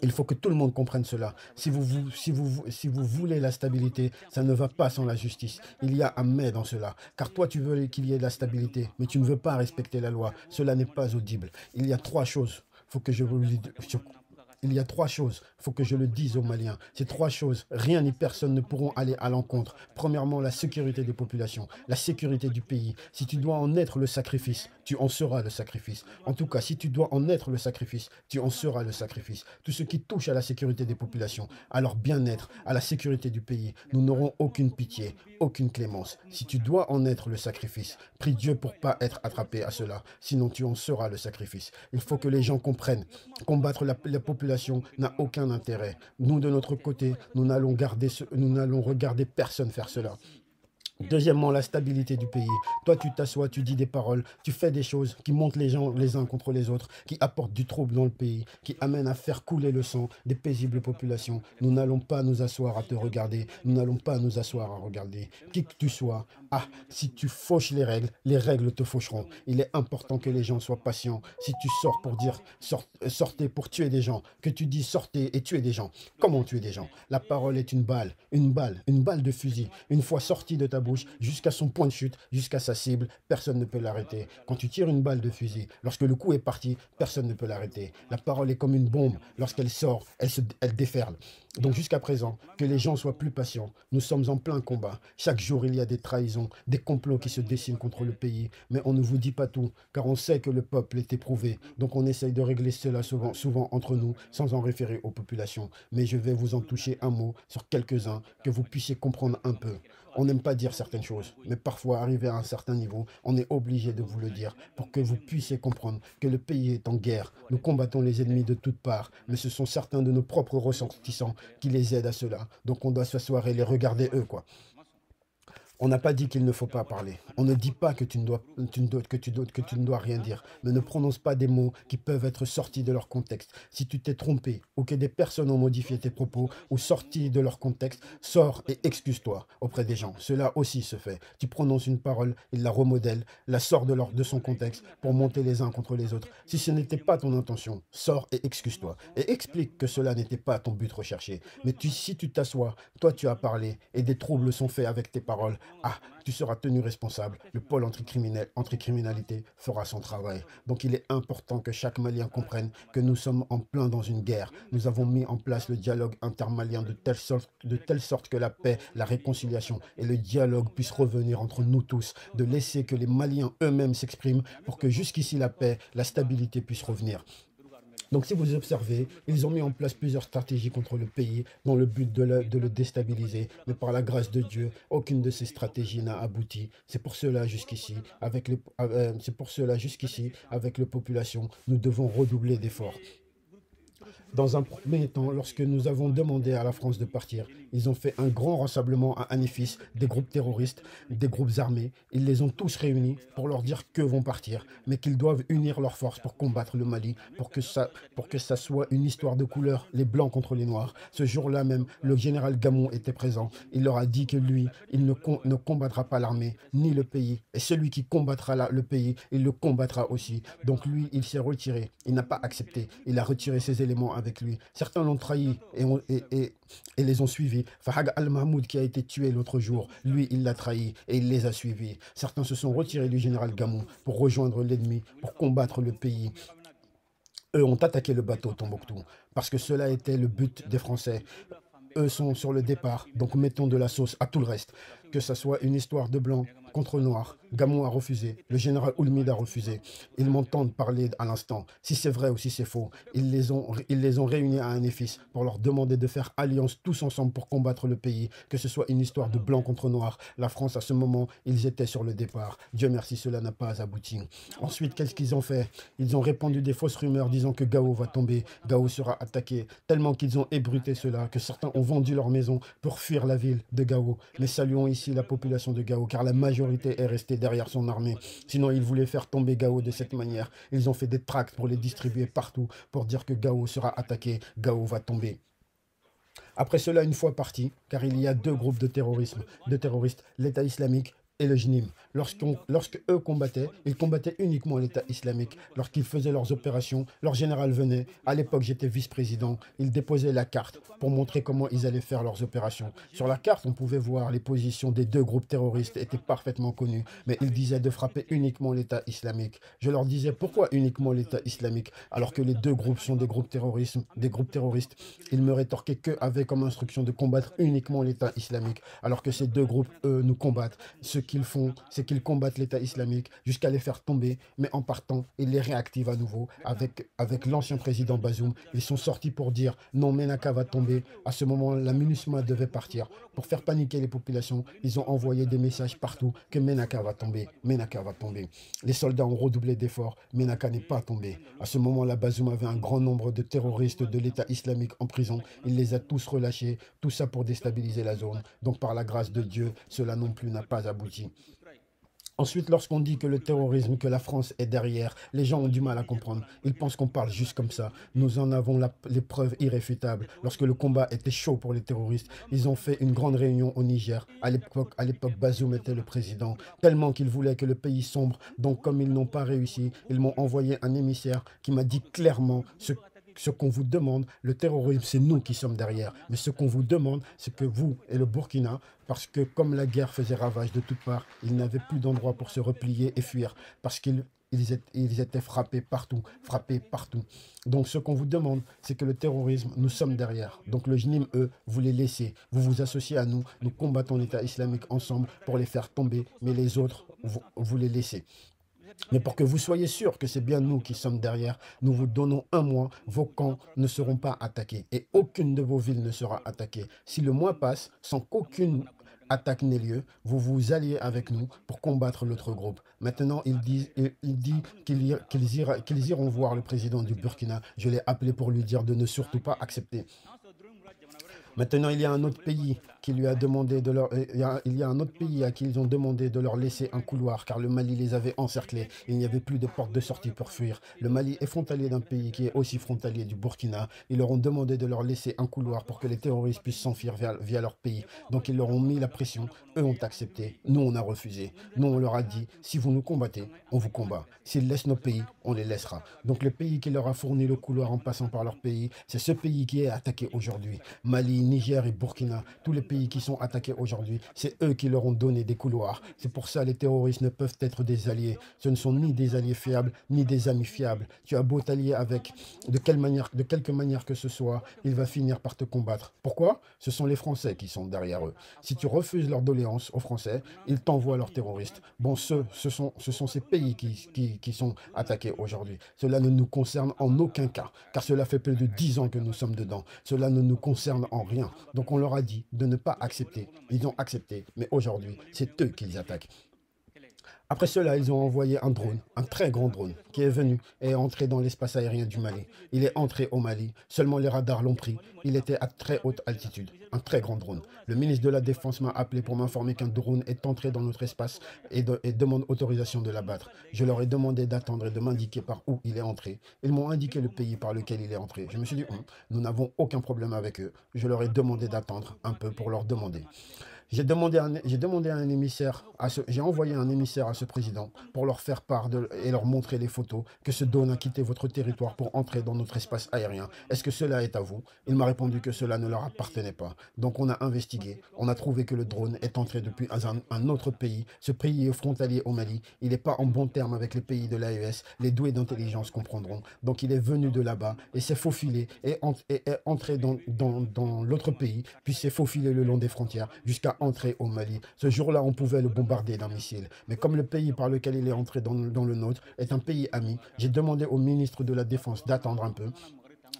Il faut que tout le monde comprenne cela. Si vous voulez la stabilité, ça ne va pas sans la justice. Il y a un mais dans cela. Car toi, tu veux qu'il y ait de la stabilité, mais tu ne veux pas respecter la loi. Cela n'est pas audible. Il y a trois choses. Faut que je vous le dise. Il y a trois choses, il faut que je le dise aux Maliens. Ces trois choses, rien ni personne ne pourront aller à l'encontre. Premièrement, la sécurité des populations, la sécurité du pays. Si tu dois en être le sacrifice, tu en seras le sacrifice. En tout cas, si tu dois en être le sacrifice, tu en seras le sacrifice. Tout ce qui touche à la sécurité des populations, à leur bien-être, à la sécurité du pays, nous n'aurons aucune pitié, aucune clémence. Si tu dois en être le sacrifice, prie Dieu pour pas être attrapé à cela, sinon tu en seras le sacrifice. Il faut que les gens comprennent. Combattre la population n'a aucun intérêt. Nous, de notre côté, nous n'allons regarder personne faire cela. Deuxièmement, la stabilité du pays. Toi, tu t'assois, tu dis des paroles, tu fais des choses qui montent les gens les uns contre les autres, qui apportent du trouble dans le pays, qui amènent à faire couler le sang des paisibles populations. Nous n'allons pas nous asseoir à te regarder, nous n'allons pas nous asseoir à regarder. Qui que tu sois, si tu fauches les règles te faucheront. Il est important que les gens soient patients. Si tu sors pour dire sortez pour tuer des gens, que tu dis sortez et tuez des gens. Comment tuer des gens? La parole est une balle de fusil. Une fois sortie de ta bouche, jusqu'à son point de chute, jusqu'à sa cible, personne ne peut l'arrêter. Quand tu tires une balle de fusil, lorsque le coup est parti, personne ne peut l'arrêter. La parole est comme une bombe. Lorsqu'elle sort, elle déferle. Donc jusqu'à présent, que les gens soient plus patients. Nous sommes en plein combat. Chaque jour, il y a des trahisons, des complots qui se dessinent contre le pays. Mais on ne vous dit pas tout, car on sait que le peuple est éprouvé. Donc on essaye de régler cela souvent entre nous, sans en référer aux populations. Mais je vais vous en toucher un mot sur quelques-uns, que vous puissiez comprendre un peu. On n'aime pas dire certaines choses, mais parfois, arrivé à un certain niveau, on est obligé de vous le dire pour que vous puissiez comprendre que le pays est en guerre. Nous combattons les ennemis de toutes parts, mais ce sont certains de nos propres ressortissants qui les aident à cela. Donc on doit s'asseoir et les regarder eux, quoi. On n'a pas dit qu'il ne faut pas parler. On ne dit pas que tu ne dois rien dire. Mais ne prononce pas des mots qui peuvent être sortis de leur contexte. Si tu t'es trompé ou que des personnes ont modifié tes propos ou sortis de leur contexte, sors et excuse-toi auprès des gens. Cela aussi se fait. Tu prononces une parole, il la remodèle, la sort de son contexte pour monter les uns contre les autres. Si ce n'était pas ton intention, sors et excuse-toi. Et explique que cela n'était pas ton but recherché. Mais si tu t'assois, toi tu as parlé et des troubles sont faits avec tes paroles, tu seras tenu responsable. Le pôle anticriminalité fera son travail. Donc il est important que chaque Malien comprenne que nous sommes en plein dans une guerre. Nous avons mis en place le dialogue intermalien de telle sorte que la paix, la réconciliation et le dialogue puissent revenir entre nous tous, de laisser que les Maliens eux-mêmes s'expriment pour que jusqu'ici la paix, la stabilité puisse revenir. Donc si vous observez, ils ont mis en place plusieurs stratégies contre le pays dans le but de le déstabiliser. Mais par la grâce de Dieu, aucune de ces stratégies n'a abouti. C'est pour cela jusqu'ici, avec la population, nous devons redoubler d'efforts. Dans un premier temps, lorsque nous avons demandé à la France de partir, ils ont fait un grand rassemblement à Anifis, des groupes terroristes, des groupes armés. Ils les ont tous réunis pour leur dire qu'eux vont partir, mais qu'ils doivent unir leurs forces pour combattre le Mali, pour que ça soit une histoire de couleur, les blancs contre les noirs. Ce jour-là même, le général Gamon était présent. Il leur a dit que lui, il ne combattra pas l'armée, ni le pays. Et celui qui combattra le pays, il le combattra aussi. Donc lui, il s'est retiré. Il n'a pas accepté. Il a retiré ses éléments avec lui. Certains l'ont trahi et les ont suivis. Fahad Al-Mahmoud qui a été tué l'autre jour, lui il l'a trahi et il les a suivis. Certains se sont retirés du général Gamon pour rejoindre l'ennemi, pour combattre le pays. Eux ont attaqué le bateau Tombouctou parce que cela était le but des Français. Eux sont sur le départ, donc mettons de la sauce à tout le reste. Que ce soit une histoire de blanc contre noir, Gamon a refusé, le général Oulmid a refusé. Ils m'entendent parler à l'instant. Si c'est vrai ou si c'est faux, ils les ont réunis à un éfice pour leur demander de faire alliance tous ensemble pour combattre le pays. Que ce soit une histoire de blanc contre noir. La France, à ce moment, ils étaient sur le départ. Dieu merci, cela n'a pas abouti. Ensuite, qu'est-ce qu'ils ont fait? Ils ont répandu des fausses rumeurs disant que Gao va tomber, Gao sera attaqué, tellement qu'ils ont ébruté cela, que certains ont vendu leur maison pour fuir la ville de Gao. Mais saluons ici la population de Gao, car la majorité est restée derrière son armée. Sinon, ils voulaient faire tomber Gao de cette manière. Ils ont fait des tracts pour les distribuer partout, pour dire que Gao sera attaqué, Gao va tomber. Après cela, une fois parti, car il y a deux groupes de terroristes, l'État islamique et le JNIM. Lorsque eux combattaient, ils combattaient uniquement l'État islamique. Lorsqu'ils faisaient leurs opérations, leur général venait. À l'époque, j'étais vice-président. Ils déposaient la carte pour montrer comment ils allaient faire leurs opérations. Sur la carte, on pouvait voir les positions des deux groupes terroristes étaient parfaitement connues, mais ils disaient de frapper uniquement l'État islamique. Je leur disais pourquoi uniquement l'État islamique alors que les deux groupes sont des groupes terroristes, Ils me rétorquaient qu'eux avaient comme instruction de combattre uniquement l'État islamique alors que ces deux groupes, eux, nous combattent. Ce qu'ils font, c'est qu'ils combattent l'État islamique jusqu'à les faire tomber, mais en partant, ils les réactivent à nouveau. Avec l'ancien président Bazoum, ils sont sortis pour dire non, Menaka va tomber. À ce moment, la MINUSMA devait partir. Pour faire paniquer les populations, ils ont envoyé des messages partout que Menaka va tomber, Menaka va tomber. Les soldats ont redoublé d'efforts, Menaka n'est pas tombé. À ce moment-là, Bazoum avait un grand nombre de terroristes de l'État islamique en prison. Il les a tous relâchés, tout ça pour déstabiliser la zone. Donc par la grâce de Dieu, cela non plus n'a pas abouti. Ensuite, lorsqu'on dit que le terrorisme, que la France est derrière, les gens ont du mal à comprendre. Ils pensent qu'on parle juste comme ça. Nous en avons les preuves irréfutables. Lorsque le combat était chaud pour les terroristes, ils ont fait une grande réunion au Niger. À l'époque, Bazoum était le président, tellement qu'ils voulaient que le pays sombre. Donc, comme ils n'ont pas réussi, ils m'ont envoyé un émissaire qui m'a dit clairement ce qu'on vous demande, le terrorisme, c'est nous qui sommes derrière. Mais ce qu'on vous demande, c'est que vous et le Burkina, parce que comme la guerre faisait ravage de toutes parts, ils n'avaient plus d'endroit pour se replier et fuir, parce qu'ils étaient frappés partout, frappés partout. Donc ce qu'on vous demande, c'est que le terrorisme, nous sommes derrière. Donc le JNIM, eux, vous les laissez, vous vous associez à nous, nous combattons l'État islamique ensemble pour les faire tomber, mais les autres, vous les laissez. Mais pour que vous soyez sûr que c'est bien nous qui sommes derrière, nous vous donnons un mois, vos camps ne seront pas attaqués et aucune de vos villes ne sera attaquée. Si le mois passe sans qu'aucune attaque n'ait lieu, vous vous alliez avec nous pour combattre l'autre groupe. Maintenant, il dit qu'ils iront voir le président du Burkina. Je l'ai appelé pour lui dire de ne surtout pas accepter. Maintenant, il y a un autre pays qui lui a demandé de leur... Il y a un autre pays à qui ils ont demandé de leur laisser un couloir, car le Mali les avait encerclés. Il n'y avait plus de porte de sortie pour fuir. Le Mali est frontalier d'un pays qui est aussi frontalier du Burkina. Ils leur ont demandé de leur laisser un couloir pour que les terroristes puissent s'enfuir via leur pays. Donc ils leur ont mis la pression. Eux ont accepté. Nous, on a refusé. Nous, on leur a dit, si vous nous combattez, on vous combat. S'ils laissent nos pays, on les laissera. Donc le pays qui leur a fourni le couloir en passant par leur pays, c'est ce pays qui est attaqué aujourd'hui. Mali, Niger et Burkina, tous les pays qui sont attaqués aujourd'hui, c'est eux qui leur ont donné des couloirs. C'est pour ça que les terroristes ne peuvent être des alliés. Ce ne sont ni des alliés fiables, ni des amis fiables. Tu as beau t'allier avec de quelque manière que ce soit, il va finir par te combattre. Pourquoi? Ce sont les Français qui sont derrière eux. Si tu refuses leur doléance aux Français, ils t'envoient leurs terroristes. Bon, ce sont ces pays qui sont attaqués aujourd'hui. Cela ne nous concerne en aucun cas, car cela fait plus de 10 ans que nous sommes dedans. Cela ne nous concerne en rien. Donc on leur a dit de ne pas accepter. Ils ont accepté, mais aujourd'hui, c'est eux qu'ils attaquent. Après cela, ils ont envoyé un drone, un très grand drone, qui est venu et est entré dans l'espace aérien du Mali. Il est entré au Mali, seulement les radars l'ont pris. Il était à très haute altitude, un très grand drone. Le ministre de la Défense m'a appelé pour m'informer qu'un drone est entré dans notre espace et demande autorisation de l'abattre. Je leur ai demandé d'attendre et de m'indiquer par où il est entré. Ils m'ont indiqué le pays par lequel il est entré. Je me suis dit, nous n'avons aucun problème avec eux. Je leur ai demandé d'attendre un peu pour leur demander. J'ai envoyé un émissaire à ce président pour leur faire part et leur montrer les photos que ce drone a quitté votre territoire pour entrer dans notre espace aérien. Est-ce que cela est à vous? Il m'a répondu que cela ne leur appartenait pas. Donc on a investigué. On a trouvé que le drone est entré depuis un autre pays. Ce pays est frontalier au Mali. Il n'est pas en bon terme avec les pays de l'AES. Les doués d'intelligence comprendront. Donc il est venu de là-bas et s'est faufilé et est entré dans l'autre pays, puis s'est faufilé le long des frontières jusqu'à entrer au Mali. Ce jour-là, on pouvait le bombarder d'un missile. Mais comme le pays par lequel il est entré dans le nôtre est un pays ami, j'ai demandé au ministre de la Défense d'attendre un peu,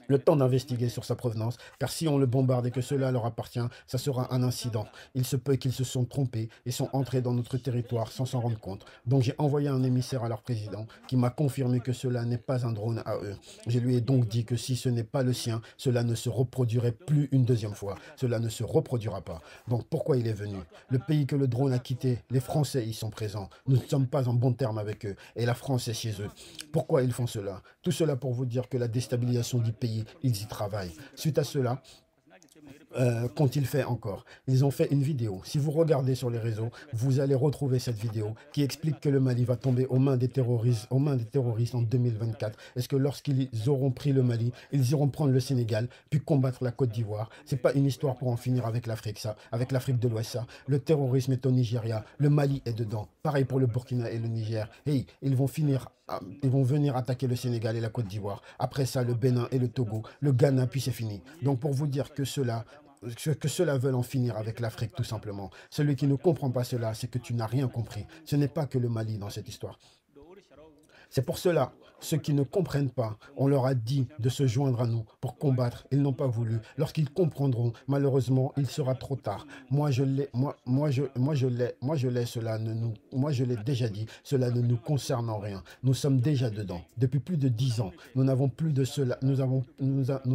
le temps d'investiguer sur sa provenance, car si on le bombarde et que cela leur appartient, ça sera un incident. Il se peut qu'ils se sont trompés et sont entrés dans notre territoire sans s'en rendre compte. Donc j'ai envoyé un émissaire à leur président qui m'a confirmé que cela n'est pas un drone à eux. Je lui ai donc dit que si ce n'est pas le sien, cela ne se reproduirait plus une deuxième fois. Cela ne se reproduira pas. Donc pourquoi il est venu? Le pays que le drone a quitté, les Français y sont présents. Nous ne sommes pas en bon terme avec eux et la France est chez eux. Pourquoi ils font cela? Tout cela pour vous dire que la déstabilisation du pays, ils y travaillent. Suite à cela, qu'ont-ils fait encore? Ils ont fait une vidéo. Si vous regardez sur les réseaux, vous allez retrouver cette vidéo qui explique que le Mali va tomber aux mains des terroristes en 2024. Est-ce que lorsqu'ils auront pris le Mali, ils iront prendre le Sénégal, puis combattre la Côte d'Ivoire? C'est pas une histoire pour en finir avec l'Afrique, ça, avec l'Afrique de l'Ouest, ça. Le terrorisme est au Nigeria, le Mali est dedans. Pareil pour le Burkina et le Niger. Hey, ils vont venir attaquer le Sénégal et la Côte d'Ivoire. Après ça, le Bénin et le Togo, le Ghana, puis c'est fini. Donc pour vous dire que ceux-là veulent en finir avec l'Afrique, tout simplement. Celui qui ne comprend pas cela, c'est que tu n'as rien compris. Ce n'est pas que le Mali dans cette histoire. C'est pour cela, ceux qui ne comprennent pas, on leur a dit de se joindre à nous pour combattre. Ils n'ont pas voulu. Lorsqu'ils comprendront, malheureusement, il sera trop tard. Moi, je l'ai déjà dit, cela ne nous concerne en rien. Nous sommes déjà dedans. Depuis plus de 10 ans, nous n'avons plus de cela. Nous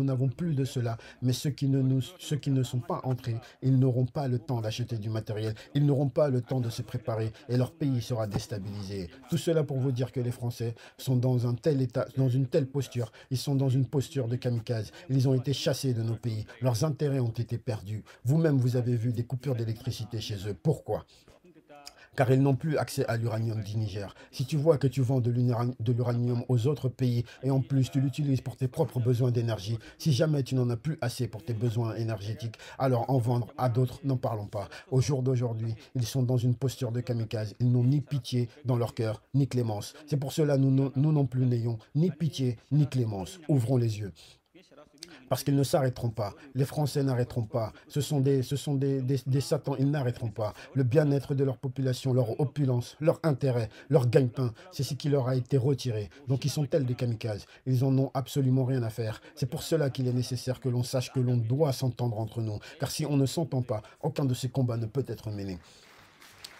n'avons plus de cela. Mais ceux qui ne sont pas entrés, ils n'auront pas le temps d'acheter du matériel. Ils n'auront pas le temps de se préparer et leur pays sera déstabilisé. Tout cela pour vous dire que les Français sont dans un tel état, dans une telle posture. Ils sont dans une posture de kamikaze. Ils ont été chassés de nos pays. Leurs intérêts ont été perdus. Vous-même, vous avez vu des coupures d'électricité chez eux. Pourquoi? Car ils n'ont plus accès à l'uranium du Niger. Si tu vois que tu vends de l'uranium aux autres pays et en plus tu l'utilises pour tes propres besoins d'énergie, si jamais tu n'en as plus assez pour tes besoins énergétiques, alors en vendre à d'autres, n'en parlons pas. Au jour d'aujourd'hui, ils sont dans une posture de kamikaze. Ils n'ont ni pitié dans leur cœur, ni clémence. C'est pour cela nous non plus n'ayons ni pitié, ni clémence. Ouvrons les yeux. Parce qu'ils ne s'arrêteront pas. Les Français n'arrêteront pas. Ce sont des satans, ils n'arrêteront pas. Le bien-être de leur population, leur opulence, leur intérêt, leur gagne-pain, c'est ce qui leur a été retiré. Donc ils sont tels des kamikazes. Ils en ont absolument rien à faire. C'est pour cela qu'il est nécessaire que l'on sache que l'on doit s'entendre entre nous. Car si on ne s'entend pas, aucun de ces combats ne peut être mené.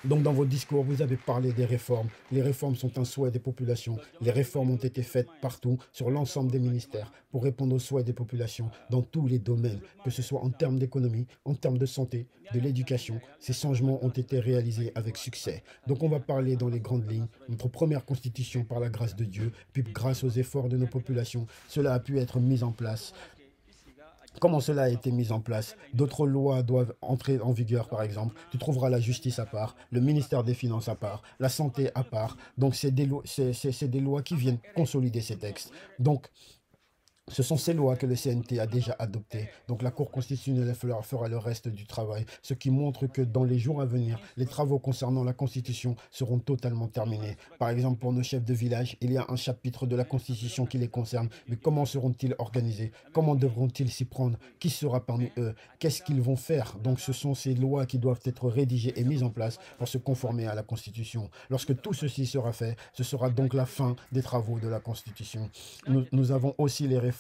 Donc dans vos discours, vous avez parlé des réformes. Les réformes sont un souhait des populations. Les réformes ont été faites partout, sur l'ensemble des ministères, pour répondre aux souhaits des populations dans tous les domaines, que ce soit en termes d'économie, en termes de santé, de l'éducation. Ces changements ont été réalisés avec succès. Donc on va parler dans les grandes lignes. Notre première constitution par la grâce de Dieu, puis grâce aux efforts de nos populations, cela a pu être mis en place. Comment cela a été mis en place? D'autres lois doivent entrer en vigueur, par exemple. Tu trouveras la justice à part, le ministère des Finances à part, la santé à part. Donc, c'est des lois qui viennent consolider ces textes. Donc, ce sont ces lois que le CNT a déjà adoptées. Donc la Cour constitutionnelle fera le reste du travail, ce qui montre que dans les jours à venir, les travaux concernant la Constitution seront totalement terminés. Par exemple, pour nos chefs de village, il y a un chapitre de la Constitution qui les concerne. Mais comment seront-ils organisés? Comment devront-ils s'y prendre? Qui sera parmi eux? Qu'est-ce qu'ils vont faire? Donc ce sont ces lois qui doivent être rédigées et mises en place pour se conformer à la Constitution. Lorsque tout ceci sera fait, ce sera donc la fin des travaux de la Constitution. Nous avons aussi les réformes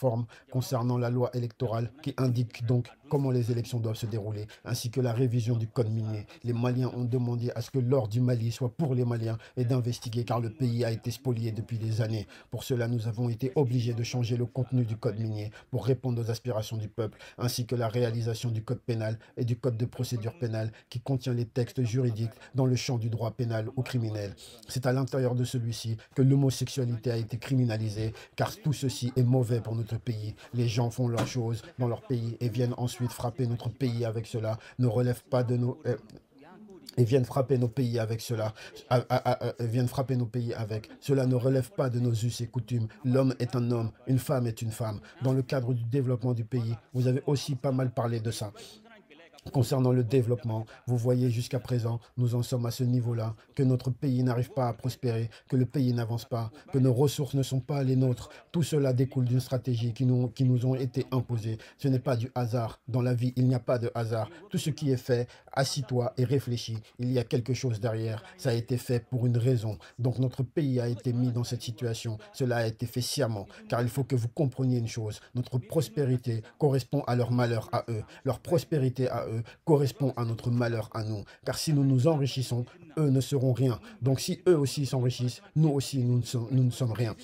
concernant la loi électorale qui indique donc comment les élections doivent se dérouler, ainsi que la révision du code minier. Les Maliens ont demandé à ce que l'or du Mali soit pour les Maliens et d'investiguer car le pays a été spolié depuis des années. Pour cela, nous avons été obligés de changer le contenu du code minier pour répondre aux aspirations du peuple, ainsi que la réalisation du code pénal et du code de procédure pénale qui contient les textes juridiques dans le champ du droit pénal ou criminel. C'est à l'intérieur de celui-ci que l'homosexualité a été criminalisée, car tout ceci est mauvais pour notre pays. Les gens font leurs choses dans leur pays et viennent ensuite frapper notre pays avec cela, ne relève pas de nos... et viennent frapper nos pays avec cela, viennent frapper nos pays avec. Cela ne relève pas de nos us et coutumes. L'homme est un homme, une femme est une femme. Dans le cadre du développement du pays, vous avez aussi pas mal parlé de ça. Concernant le développement, vous voyez jusqu'à présent, nous en sommes à ce niveau-là, que notre pays n'arrive pas à prospérer, que le pays n'avance pas, que nos ressources ne sont pas les nôtres. Tout cela découle d'une stratégie qui nous ont été imposées. Ce n'est pas du hasard. Dans la vie, il n'y a pas de hasard. Tout ce qui est fait, assis-toi et réfléchis. Il y a quelque chose derrière. Ça a été fait pour une raison. Donc notre pays a été mis dans cette situation. Cela a été fait sciemment, car il faut que vous compreniez une chose. Notre prospérité correspond à leur malheur à eux. Leur prospérité à eux correspond à notre malheur à nous. Car si nous nous enrichissons, eux ne seront rien. Donc si eux aussi s'enrichissent, nous aussi nous ne sommes rien.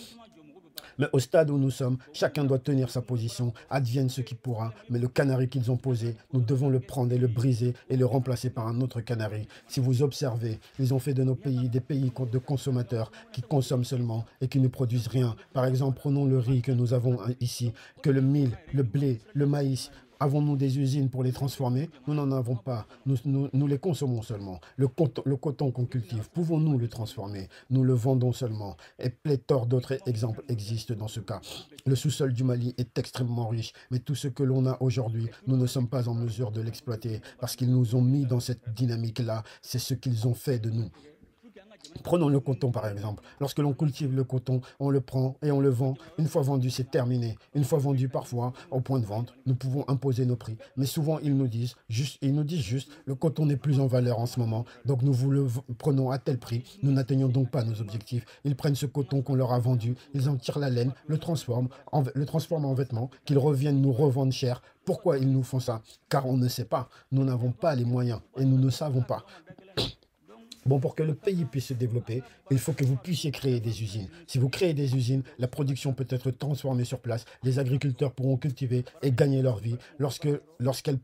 Mais au stade où nous sommes, chacun doit tenir sa position, advienne ce qui pourra. Mais le canari qu'ils ont posé, nous devons le prendre et le briser et le remplacer par un autre canari. Si vous observez, ils ont fait de nos pays des pays de consommateurs qui consomment seulement et qui ne produisent rien. Par exemple, prenons le riz que nous avons ici, que le mil, le blé, le maïs, Avons-nous des usines pour les transformer? Nous n'en avons pas. Nous les consommons seulement. Le coton qu'on cultive, pouvons-nous le transformer? Nous le vendons seulement. Et pléthore d'autres exemples existent dans ce cas. Le sous-sol du Mali est extrêmement riche, mais tout ce que l'on a aujourd'hui, nous ne sommes pas en mesure de l'exploiter parce qu'ils nous ont mis dans cette dynamique-là. C'est ce qu'ils ont fait de nous. Prenons le coton par exemple. Lorsque l'on cultive le coton, on le prend et on le vend. Une fois vendu, c'est terminé. Une fois vendu parfois au point de vente, nous pouvons imposer nos prix. Mais souvent, ils nous disent juste, le coton n'est plus en valeur en ce moment, donc nous vous le prenons à tel prix. Nous n'atteignons donc pas nos objectifs. Ils prennent ce coton qu'on leur a vendu, ils en tirent la laine, le transforment en vêtements, qu'ils reviennent nous revendre cher. Pourquoi ils nous font ça? Car on ne sait pas. Nous n'avons pas les moyens et nous ne savons pas. Bon, pour que le pays puisse se développer, il faut que vous puissiez créer des usines. Si vous créez des usines, la production peut être transformée sur place. Les agriculteurs pourront cultiver et gagner leur vie. Lorsque le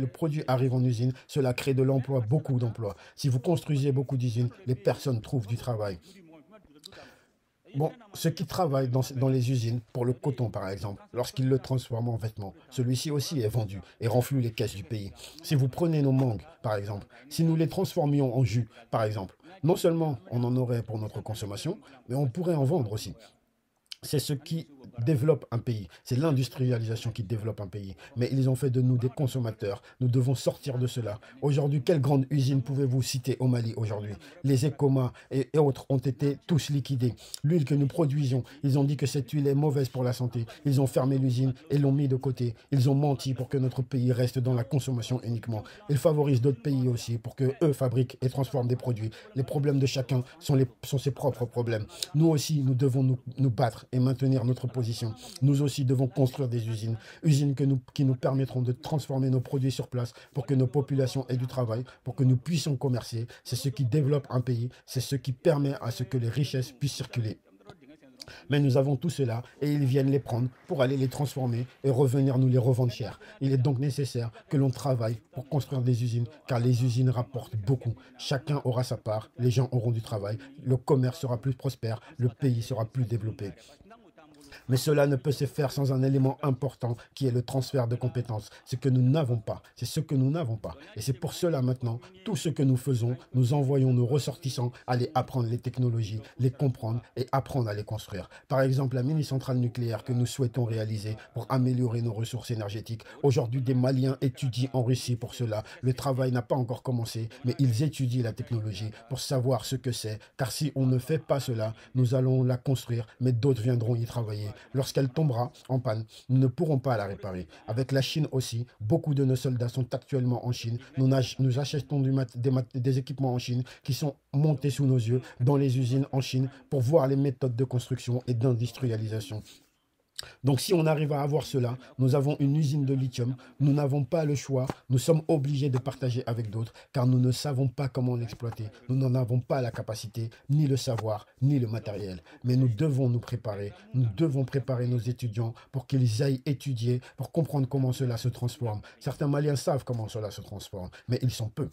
produit arrive en usine, cela crée de l'emploi, beaucoup d'emplois. Si vous construisez beaucoup d'usines, les personnes trouvent du travail. Bon, ceux qui travaillent dans les usines, pour le coton par exemple, lorsqu'ils le transforment en vêtements, celui-ci aussi est vendu et renfloue les caisses du pays. Si vous prenez nos mangues, par exemple, si nous les transformions en jus, par exemple, non seulement on en aurait pour notre consommation, mais on pourrait en vendre aussi. C'est ce qui développe un pays. C'est l'industrialisation qui développe un pays. Mais ils ont fait de nous des consommateurs. Nous devons sortir de cela. Aujourd'hui, quelle grande usine pouvez-vous citer au Mali aujourd'hui? Les Ecoma et autres ont été tous liquidés. L'huile que nous produisions, ils ont dit que cette huile est mauvaise pour la santé. Ils ont fermé l'usine et l'ont mis de côté. Ils ont menti pour que notre pays reste dans la consommation uniquement. Ils favorisent d'autres pays aussi pour que eux fabriquent et transforment des produits. Les problèmes de chacun sont ses propres problèmes. Nous aussi, nous devons nous battre et maintenir notre position. Nous aussi devons construire des usines, qui nous permettront de transformer nos produits sur place pour que nos populations aient du travail, pour que nous puissions commercer. C'est ce qui développe un pays, c'est ce qui permet à ce que les richesses puissent circuler. Mais nous avons tout cela et ils viennent les prendre pour aller les transformer et revenir nous les revendre cher. Il est donc nécessaire que l'on travaille pour construire des usines car les usines rapportent beaucoup. Chacun aura sa part, les gens auront du travail, le commerce sera plus prospère, le pays sera plus développé. Mais cela ne peut se faire sans un élément important qui est le transfert de compétences. Ce que nous n'avons pas, c'est ce que nous n'avons pas. Et c'est pour cela maintenant, tout ce que nous faisons, nous envoyons nos ressortissants aller apprendre les technologies, les comprendre et apprendre à les construire. Par exemple, la mini-centrale nucléaire que nous souhaitons réaliser pour améliorer nos ressources énergétiques. Aujourd'hui, des Maliens étudient en Russie pour cela. Le travail n'a pas encore commencé, mais ils étudient la technologie pour savoir ce que c'est. Car si on ne fait pas cela, nous allons la construire, mais d'autres viendront y travailler. Lorsqu'elle tombera en panne, nous ne pourrons pas la réparer. Avec la Chine aussi, beaucoup de nos soldats sont actuellement en Chine. Nous achetons des équipements en Chine qui sont montés sous nos yeux dans les usines en Chine pour voir les méthodes de construction et d'industrialisation. Donc si on arrive à avoir cela, nous avons une usine de lithium, nous n'avons pas le choix, nous sommes obligés de partager avec d'autres car nous ne savons pas comment l'exploiter. Nous n'en avons pas la capacité, ni le savoir, ni le matériel. Mais nous devons nous préparer, nous devons préparer nos étudiants pour qu'ils aillent étudier, pour comprendre comment cela se transforme. Certains Maliens savent comment cela se transforme, mais ils sont peu.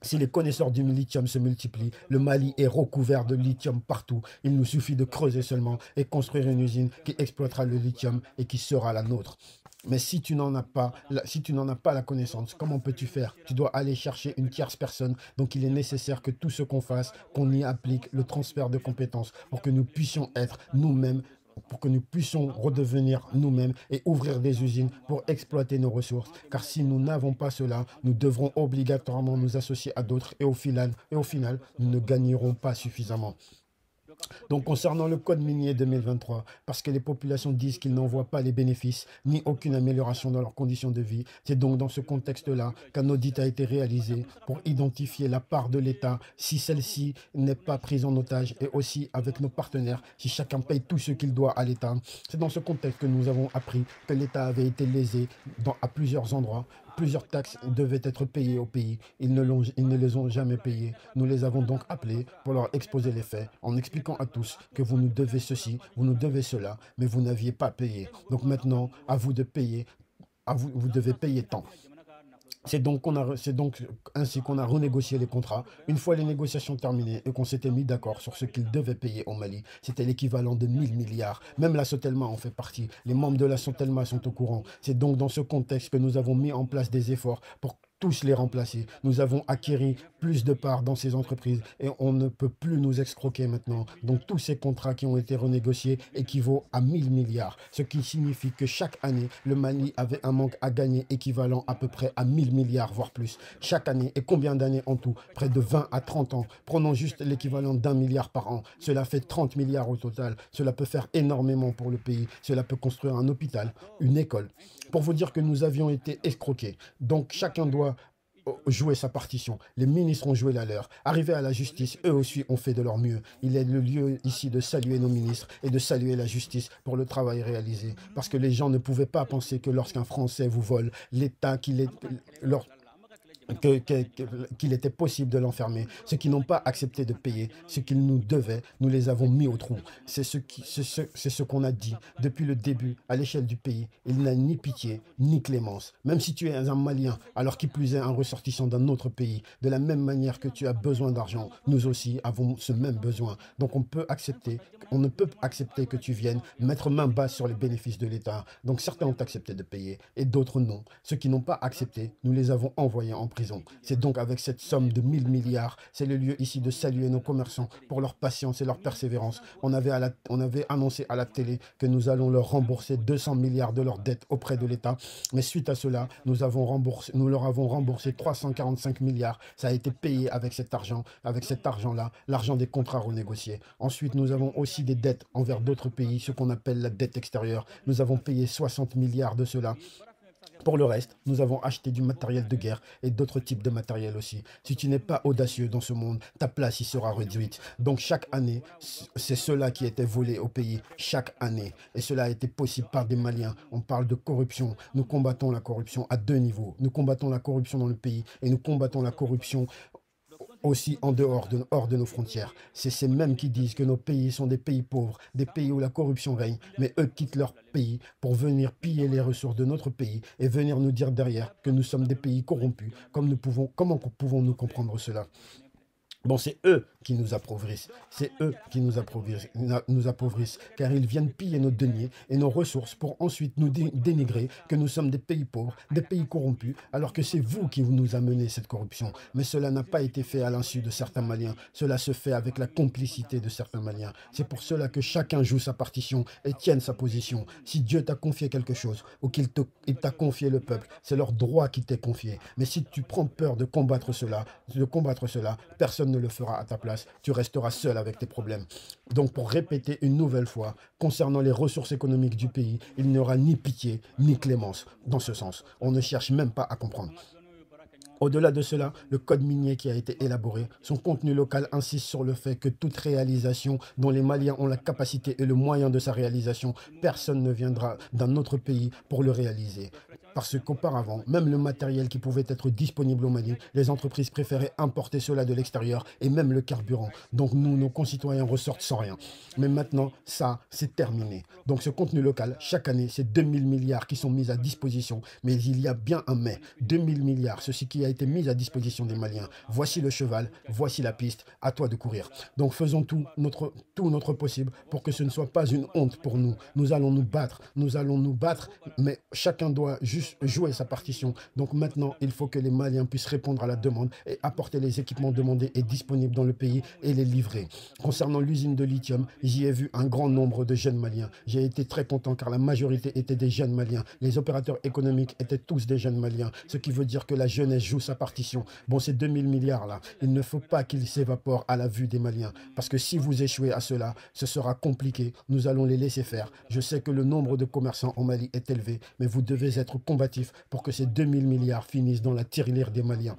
Si les connaisseurs du lithium se multiplient, le Mali est recouvert de lithium partout. Il nous suffit de creuser seulement et construire une usine qui exploitera le lithium et qui sera la nôtre. Mais si tu n'en as pas, la connaissance, comment peux-tu faire? Tu dois aller chercher une tierce personne. Donc il est nécessaire que tout ce qu'on fasse, qu'on y applique le transfert de compétences pour que nous puissions être nous-mêmes, pour que nous puissions redevenir nous-mêmes et ouvrir des usines pour exploiter nos ressources. Car si nous n'avons pas cela, nous devrons obligatoirement nous associer à d'autres et au final, nous ne gagnerons pas suffisamment. Donc concernant le code minier 2023, parce que les populations disent qu'ils n'en voient pas les bénéfices ni aucune amélioration dans leurs conditions de vie, c'est donc dans ce contexte-là qu'un audit a été réalisé pour identifier la part de l'État si celle-ci n'est pas prise en otage et aussi avec nos partenaires si chacun paye tout ce qu'il doit à l'État. C'est dans ce contexte que nous avons appris que l'État avait été lésé à plusieurs endroits. Plusieurs taxes devaient être payées au pays. Ils ne les ont jamais payées. Nous les avons donc appelés pour leur exposer les faits, en expliquant à tous que vous nous devez ceci, vous nous devez cela, mais vous n'aviez pas payé. Donc maintenant, à vous de payer, vous devez payer tant. C'est donc ainsi qu'on a renégocié les contrats. Une fois les négociations terminées et qu'on s'était mis d'accord sur ce qu'ils devaient payer au Mali, c'était l'équivalent de 1 000 milliards. Même la Sotelma en fait partie. Les membres de la Sotelma sont au courant. C'est donc dans ce contexte que nous avons mis en place des efforts pour tous les remplacer. Nous avons acquis plus de parts dans ces entreprises et on ne peut plus nous escroquer maintenant. Donc tous ces contrats qui ont été renégociés équivaut à 1 000 milliards, ce qui signifie que chaque année, le Mali avait un manque à gagner équivalent à peu près à 1 000 milliards, voire plus. Chaque année, et combien d'années en tout? Près de 20 à 30 ans. Prenons juste l'équivalent d'1 milliard par an. Cela fait 30 milliards au total. Cela peut faire énormément pour le pays. Cela peut construire un hôpital, une école. Pour vous dire que nous avions été escroqués. Donc chacun doit jouer sa partition. Les ministres ont joué la leur. Arrivés à la justice, eux aussi ont fait de leur mieux. Il est le lieu ici de saluer nos ministres et de saluer la justice pour le travail réalisé. Parce que les gens ne pouvaient pas penser que lorsqu'un Français vous vole, l'État leur qu'il était possible de l'enfermer. Ceux qui n'ont pas accepté de payer ce qu'ils nous devaient, nous les avons mis au trou. C'est ce qu'on a dit depuis le début à l'échelle du pays. Il n'a ni pitié ni clémence. Même si tu es un Malien, alors qui plus est un ressortissant d'un autre pays, de la même manière que tu as besoin d'argent, nous aussi avons ce même besoin. Donc on ne peut accepter que tu viennes mettre main basse sur les bénéfices de l'État. Donc certains ont accepté de payer et d'autres non. Ceux qui n'ont pas accepté, nous les avons envoyés en prison. C'est donc avec cette somme de 1 000 milliards, c'est le lieu ici de saluer nos commerçants pour leur patience et leur persévérance. On avait annoncé à la télé que nous allons leur rembourser 200 milliards de leurs dettes auprès de l'État. Mais suite à cela, nous leur avons remboursé 345 milliards. Ça a été payé avec cet argent-là, l'argent des contrats renégociés. Ensuite, nous avons aussi des dettes envers d'autres pays, ce qu'on appelle la dette extérieure. Nous avons payé 60 milliards de cela. Pour le reste, nous avons acheté du matériel de guerre et d'autres types de matériel aussi. Si tu n'es pas audacieux dans ce monde, ta place y sera réduite. Donc chaque année, c'est cela qui était volé au pays, chaque année. Et cela a été possible par des Maliens. On parle de corruption. Nous combattons la corruption à deux niveaux. Nous combattons la corruption dans le pays et nous combattons la corruption aussi hors de nos frontières. C'est ces mêmes qui disent que nos pays sont des pays pauvres, des pays où la corruption règne, mais eux quittent leur pays pour venir piller les ressources de notre pays et venir nous dire derrière que nous sommes des pays corrompus. Comment pouvons-nous comprendre cela? Bon, c'est eux qui nous appauvrissent. C'est eux qui nous appauvrissent, car ils viennent piller nos deniers et nos ressources pour ensuite nous dénigrer que nous sommes des pays pauvres, des pays corrompus, alors que c'est vous qui nous amenez cette corruption. Mais cela n'a pas été fait à l'insu de certains Maliens. Cela se fait avec la complicité de certains Maliens. C'est pour cela que chacun joue sa partition et tienne sa position. Si Dieu t'a confié quelque chose ou il t'a confié le peuple, c'est leur droit qui t'est confié. Mais si tu prends peur de combattre cela, personne ne le fera à ta place. Tu resteras seul avec tes problèmes. Donc, pour répéter une nouvelle fois, concernant les ressources économiques du pays, il n'y aura ni pitié, ni clémence dans ce sens. On ne cherche même pas à comprendre. Au-delà de cela, le code minier qui a été élaboré, son contenu local insiste sur le fait que toute réalisation dont les Maliens ont la capacité et le moyen de sa réalisation, personne ne viendra d'un autre pays pour le réaliser. Parce qu'auparavant, même le matériel qui pouvait être disponible au Mali, les entreprises préféraient importer cela de l'extérieur et même le carburant. Donc nous, nos concitoyens ressortent sans rien. Mais maintenant, ça, c'est terminé. Donc ce contenu local, chaque année, c'est 2000 milliards qui sont mis à disposition. Mais il y a bien un mais. 2000 milliards, ceci qui a été mis à disposition des Maliens. Voici le cheval, voici la piste, à toi de courir. Donc faisons tout notre possible pour que ce ne soit pas une honte pour nous. Nous allons nous battre, mais chacun doit juste jouer sa partition. Donc maintenant, il faut que les Maliens puissent répondre à la demande et apporter les équipements demandés et disponibles dans le pays et les livrer. Concernant l'usine de lithium, j'y ai vu un grand nombre de jeunes Maliens. J'ai été très content car la majorité étaient des jeunes Maliens. Les opérateurs économiques étaient tous des jeunes Maliens, ce qui veut dire que la jeunesse joue sa partition. Bon, ces 2000 milliards là, il ne faut pas qu'ils s'évaporent à la vue des Maliens, parce que si vous échouez à cela, ce sera compliqué. Nous allons les laisser faire. Je sais que le nombre de commerçants au Mali est élevé, mais vous devez être combatif pour que ces 2000 milliards finissent dans la tirelire des Maliens.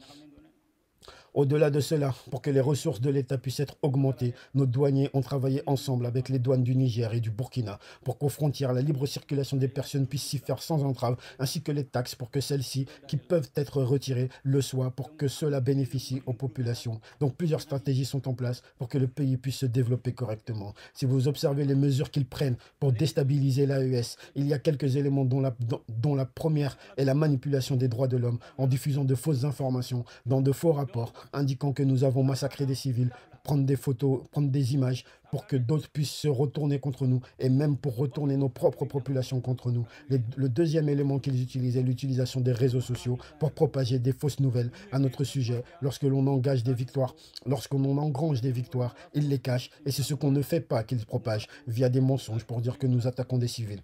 Au-delà de cela, pour que les ressources de l'État puissent être augmentées, nos douaniers ont travaillé ensemble avec les douanes du Niger et du Burkina pour qu'aux frontières, la libre circulation des personnes puisse s'y faire sans entrave, ainsi que les taxes pour que celles-ci, qui peuvent être retirées, le soient pour que cela bénéficie aux populations. Donc plusieurs stratégies sont en place pour que le pays puisse se développer correctement. Si vous observez les mesures qu'ils prennent pour déstabiliser l'AES, il y a quelques éléments dont la première est la manipulation des droits de l'homme en diffusant de fausses informations dans de faux rapports indiquant que nous avons massacré des civils, prendre des photos, prendre des images pour que d'autres puissent se retourner contre nous et même pour retourner nos propres populations contre nous. Le deuxième élément qu'ils utilisent est l'utilisation des réseaux sociaux pour propager des fausses nouvelles à notre sujet. Lorsque l'on engage des victoires, lorsqu'on engrange des victoires, ils les cachent et c'est ce qu'on ne fait pas qu'ils propagent via des mensonges pour dire que nous attaquons des civils.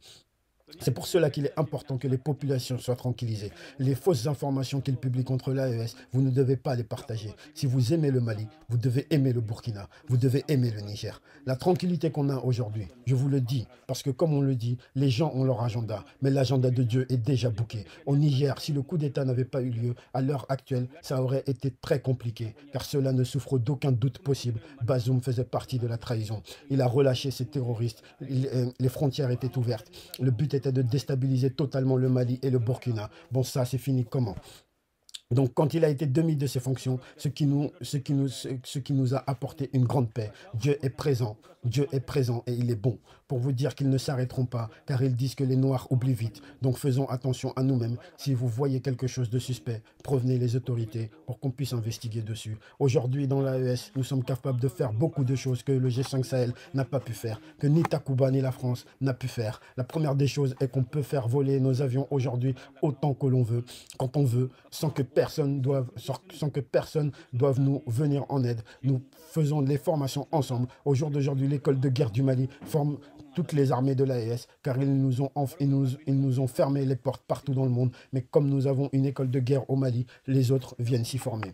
C'est pour cela qu'il est important que les populations soient tranquillisées. Les fausses informations qu'ils publient contre l'AES, vous ne devez pas les partager. Si vous aimez le Mali, vous devez aimer le Burkina, vous devez aimer le Niger. La tranquillité qu'on a aujourd'hui, je vous le dis, parce que comme on le dit, les gens ont leur agenda, mais l'agenda de Dieu est déjà bouqué. Au Niger, si le coup d'État n'avait pas eu lieu, à l'heure actuelle, ça aurait été très compliqué, car cela ne souffre d'aucun doute possible. Bazoum faisait partie de la trahison. Il a relâché ses terroristes, les frontières étaient ouvertes. Le but était de déstabiliser totalement le Mali et le Burkina. Bon, ça, c'est fini comment? Donc, quand il a été démis de ses fonctions, ce qui nous a apporté une grande paix. Dieu est présent et il est bon. Pour vous dire qu'ils ne s'arrêteront pas, car ils disent que les Noirs oublient vite. Donc, faisons attention à nous-mêmes. Si vous voyez quelque chose de suspect, prévenez les autorités pour qu'on puisse investiguer dessus. Aujourd'hui, dans l'AES, nous sommes capables de faire beaucoup de choses que le G5 Sahel n'a pas pu faire, que ni Takuba ni la France n'a pu faire. La première des choses est qu'on peut faire voler nos avions aujourd'hui autant que l'on veut, quand on veut, sans que personne doive nous venir en aide. Nous faisons les formations ensemble. Au jour d'aujourd'hui, l'école de guerre du Mali forme toutes les armées de l'AES, car ils nous ont fermé les portes partout dans le monde. Mais comme nous avons une école de guerre au Mali, les autres viennent s'y former.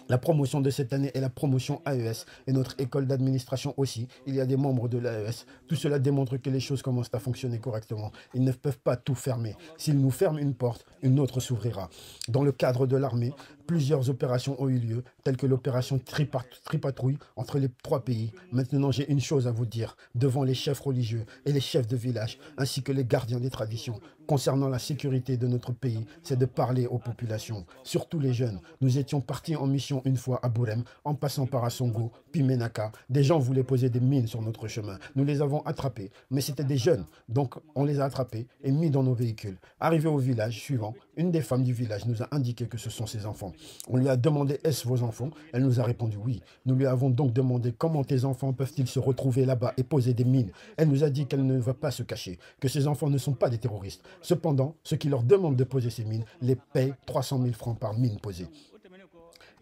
La promotion de cette année est la promotion AES et notre école d'administration aussi. Il y a des membres de l'AES. Tout cela démontre que les choses commencent à fonctionner correctement. Ils ne peuvent pas tout fermer. S'ils nous ferment une porte, une autre s'ouvrira. Dans le cadre de l'armée, plusieurs opérations ont eu lieu, telles que l'opération Tripatrouille entre les trois pays. Maintenant, j'ai une chose à vous dire devant les chefs religieux et les chefs de village, ainsi que les gardiens des traditions. Concernant la sécurité de notre pays, c'est de parler aux populations, surtout les jeunes. Nous étions partis en mission une fois à Bourem, en passant par Assongo, puis Menaka. Des gens voulaient poser des mines sur notre chemin. Nous les avons attrapés, mais c'était des jeunes. Donc, on les a attrapés et mis dans nos véhicules. Arrivés au village suivant, une des femmes du village nous a indiqué que ce sont ses enfants. On lui a demandé, est-ce vos enfants? Elle nous a répondu oui. Nous lui avons donc demandé comment tes enfants peuvent-ils se retrouver là-bas et poser des mines. Elle nous a dit qu'elle ne va pas se cacher, que ses enfants ne sont pas des terroristes. Cependant, ceux qui leur demandent de poser ces mines les payent 300 000 francs par mine posée.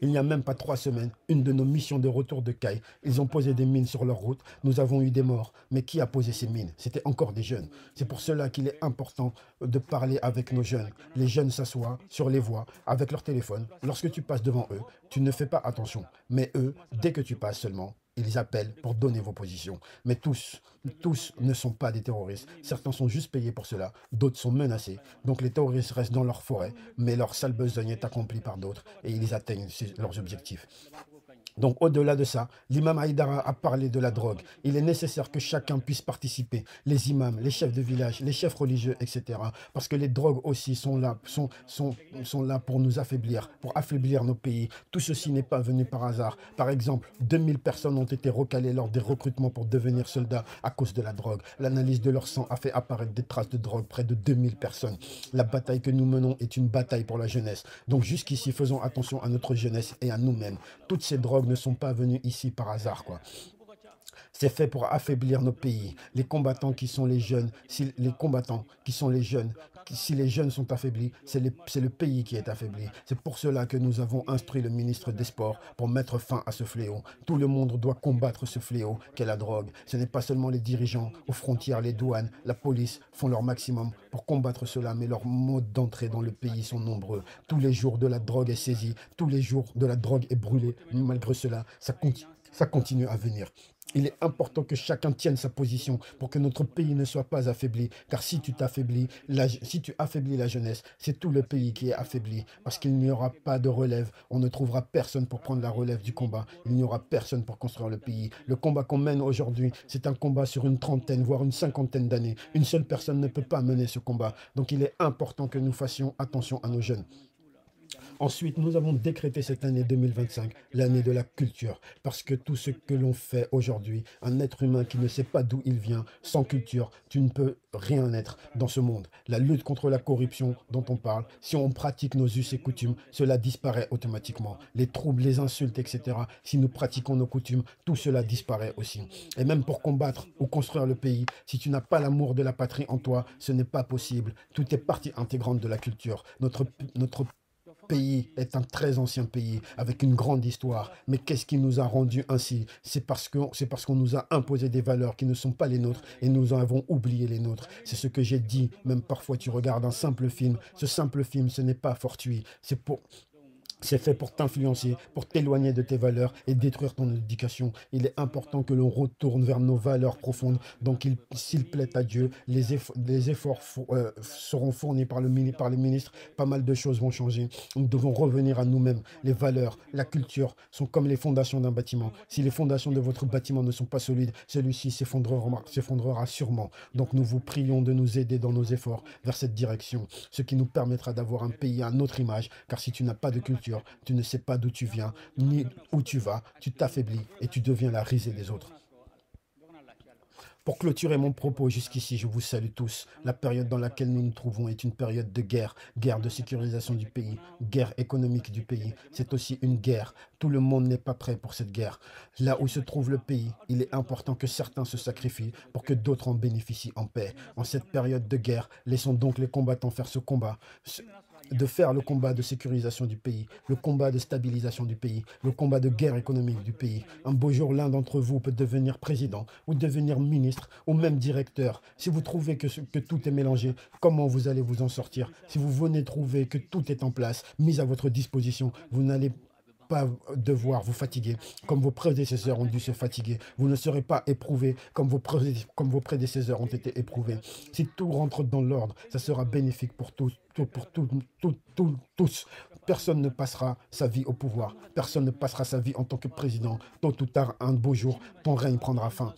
Il n'y a même pas 3 semaines, une de nos missions de retour de Caille, ils ont posé des mines sur leur route. Nous avons eu des morts. Mais qui a posé ces mines? C'était encore des jeunes. C'est pour cela qu'il est important de parler avec nos jeunes. Les jeunes s'assoient sur les voies avec leur téléphone. Lorsque tu passes devant eux, tu ne fais pas attention. Mais eux, dès que tu passes seulement, ils appellent pour donner vos positions. Mais tous ne sont pas des terroristes. Certains sont juste payés pour cela. D'autres sont menacés. Donc les terroristes restent dans leur forêt. Mais leur sale besogne est accomplie par d'autres. Et ils atteignent leurs objectifs. Donc, au-delà de ça, l'imam Haïdara a parlé de la drogue. Il est nécessaire que chacun puisse participer. Les imams, les chefs de village, les chefs religieux, etc. Parce que les drogues aussi sont là pour nous affaiblir, pour affaiblir nos pays. Tout ceci n'est pas venu par hasard. Par exemple, 2000 personnes ont été recalées lors des recrutements pour devenir soldats à cause de la drogue. L'analyse de leur sang a fait apparaître des traces de drogue, près de 2000 personnes. La bataille que nous menons est une bataille pour la jeunesse. Donc, jusqu'ici, faisons attention à notre jeunesse et à nous-mêmes. Toutes ces drogues ne sont pas venus ici par hasard, quoi. C'est fait pour affaiblir nos pays. Les combattants qui sont les jeunes, si les jeunes sont affaiblis, c'est le pays qui est affaibli. C'est pour cela que nous avons instruit le ministre des Sports pour mettre fin à ce fléau. Tout le monde doit combattre ce fléau qu'est la drogue. Ce n'est pas seulement les dirigeants, aux frontières, les douanes, la police font leur maximum pour combattre cela, mais leurs modes d'entrée dans le pays sont nombreux. Tous les jours de la drogue est saisie, tous les jours de la drogue est brûlée. Malgré cela, ça continue à venir. Il est important que chacun tienne sa position pour que notre pays ne soit pas affaibli. Car si tu t'affaiblis, si tu affaiblis la jeunesse, c'est tout le pays qui est affaibli. Parce qu'il n'y aura pas de relève. On ne trouvera personne pour prendre la relève du combat. Il n'y aura personne pour construire le pays. Le combat qu'on mène aujourd'hui, c'est un combat sur une trentaine, voire une cinquantaine d'années. Une seule personne ne peut pas mener ce combat. Donc il est important que nous fassions attention à nos jeunes. Ensuite, nous avons décrété cette année 2025, l'année de la culture, parce que tout ce que l'on fait aujourd'hui, un être humain qui ne sait pas d'où il vient, sans culture, tu ne peux rien être dans ce monde. La lutte contre la corruption dont on parle, si on pratique nos us et coutumes, cela disparaît automatiquement. Les troubles, les insultes, etc., si nous pratiquons nos coutumes, tout cela disparaît aussi. Et même pour combattre ou construire le pays, si tu n'as pas l'amour de la patrie en toi, ce n'est pas possible. Tout est partie intégrante de la culture. Notre pays est un très ancien pays avec une grande histoire. Mais qu'est-ce qui nous a rendus ainsi? C'est parce qu'on nous a imposé des valeurs qui ne sont pas les nôtres et nous en avons oublié les nôtres. C'est ce que j'ai dit. Même parfois, tu regardes un simple film. Ce simple film, ce n'est pas fortuit. C'est fait pour t'influencer, pour t'éloigner de tes valeurs et détruire ton éducation. Il est important que l'on retourne vers nos valeurs profondes. Donc, s'il plaît à Dieu, les efforts seront fournis par les ministres. Pas mal de choses vont changer. Nous devons revenir à nous-mêmes. Les valeurs, la culture sont comme les fondations d'un bâtiment. Si les fondations de votre bâtiment ne sont pas solides, celui-ci s'effondrera sûrement. Donc, nous vous prions de nous aider dans nos efforts vers cette direction, ce qui nous permettra d'avoir un pays à notre image. Car si tu n'as pas de culture, tu ne sais pas d'où tu viens, ni où tu vas, tu t'affaiblis et tu deviens la risée des autres. Pour clôturer mon propos jusqu'ici, je vous salue tous. La période dans laquelle nous nous trouvons est une période de guerre, guerre de sécurisation du pays, guerre économique du pays. C'est aussi une guerre. Tout le monde n'est pas prêt pour cette guerre. Là où se trouve le pays, il est important que certains se sacrifient pour que d'autres en bénéficient en paix. En cette période de guerre, laissons donc les combattants faire ce combat. De faire le combat de sécurisation du pays, le combat de stabilisation du pays, le combat de guerre économique du pays. Un beau jour, l'un d'entre vous peut devenir président ou devenir ministre ou même directeur. Si vous trouvez que tout est mélangé, comment vous allez vous en sortir? Si vous venez trouver que tout est en place, mis à votre disposition, vous n'allez pas devoir vous fatiguer comme vos prédécesseurs ont dû se fatiguer. Vous ne serez pas éprouvé comme vos prédécesseurs ont été éprouvés. Si tout rentre dans l'ordre, ça sera bénéfique pour tous. Tous. Personne ne passera sa vie au pouvoir. Personne ne passera sa vie en tant que président. Tôt ou tard, un beau jour, ton règne prendra fin.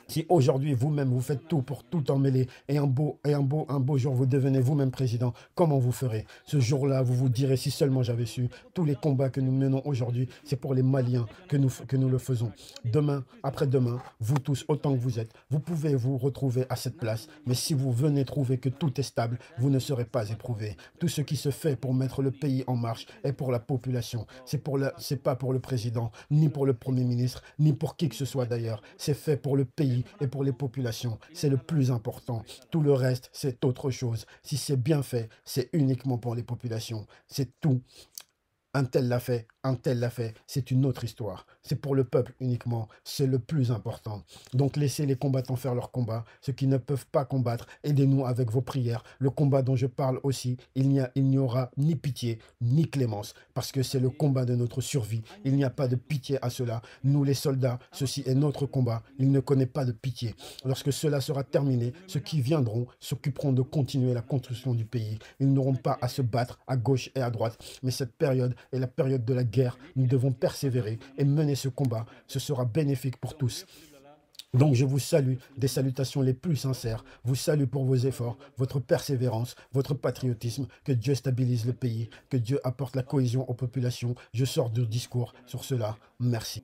Si aujourd'hui, vous-même, vous faites tout pour tout emmêler et un beau jour, vous devenez vous-même président, comment vous ferez? Ce jour-là, vous vous direz, si seulement j'avais su, tous les combats que nous menons aujourd'hui, c'est pour les Maliens que nous le faisons. Demain, après-demain, vous tous, autant que vous êtes, vous pouvez vous retrouver à cette place. Mais si vous venez trouver que tout est stable, vous ne serez pas éprouvé. Tout ce qui se fait pour mettre le pays en marche est pour la population. C'est pas pour le président, ni pour le Premier ministre, ni pour qui que ce soit d'ailleurs. C'est fait pour le pays et pour les populations. C'est le plus important. Tout le reste, c'est autre chose. Si c'est bien fait, c'est uniquement pour les populations. C'est tout. Un tel l'a fait, un tel l'a fait, c'est une autre histoire. C'est pour le peuple uniquement, c'est le plus important. Donc laissez les combattants faire leur combat. Ceux qui ne peuvent pas combattre, aidez-nous avec vos prières. Le combat dont je parle aussi, il n'y aura ni pitié, ni clémence, parce que c'est le combat de notre survie. Il n'y a pas de pitié à cela. Nous les soldats, ceci est notre combat. Il ne connaît pas de pitié. Lorsque cela sera terminé, ceux qui viendront s'occuperont de continuer la construction du pays. Ils n'auront pas à se battre à gauche et à droite, mais cette période est la période de la guerre. Nous devons persévérer et mener ce combat. Ce sera bénéfique pour tous. Donc je vous salue des salutations les plus sincères. Vous salue pour vos efforts, votre persévérance, votre patriotisme. Que Dieu stabilise le pays, que Dieu apporte la cohésion aux populations. Je sors du discours sur cela. Merci.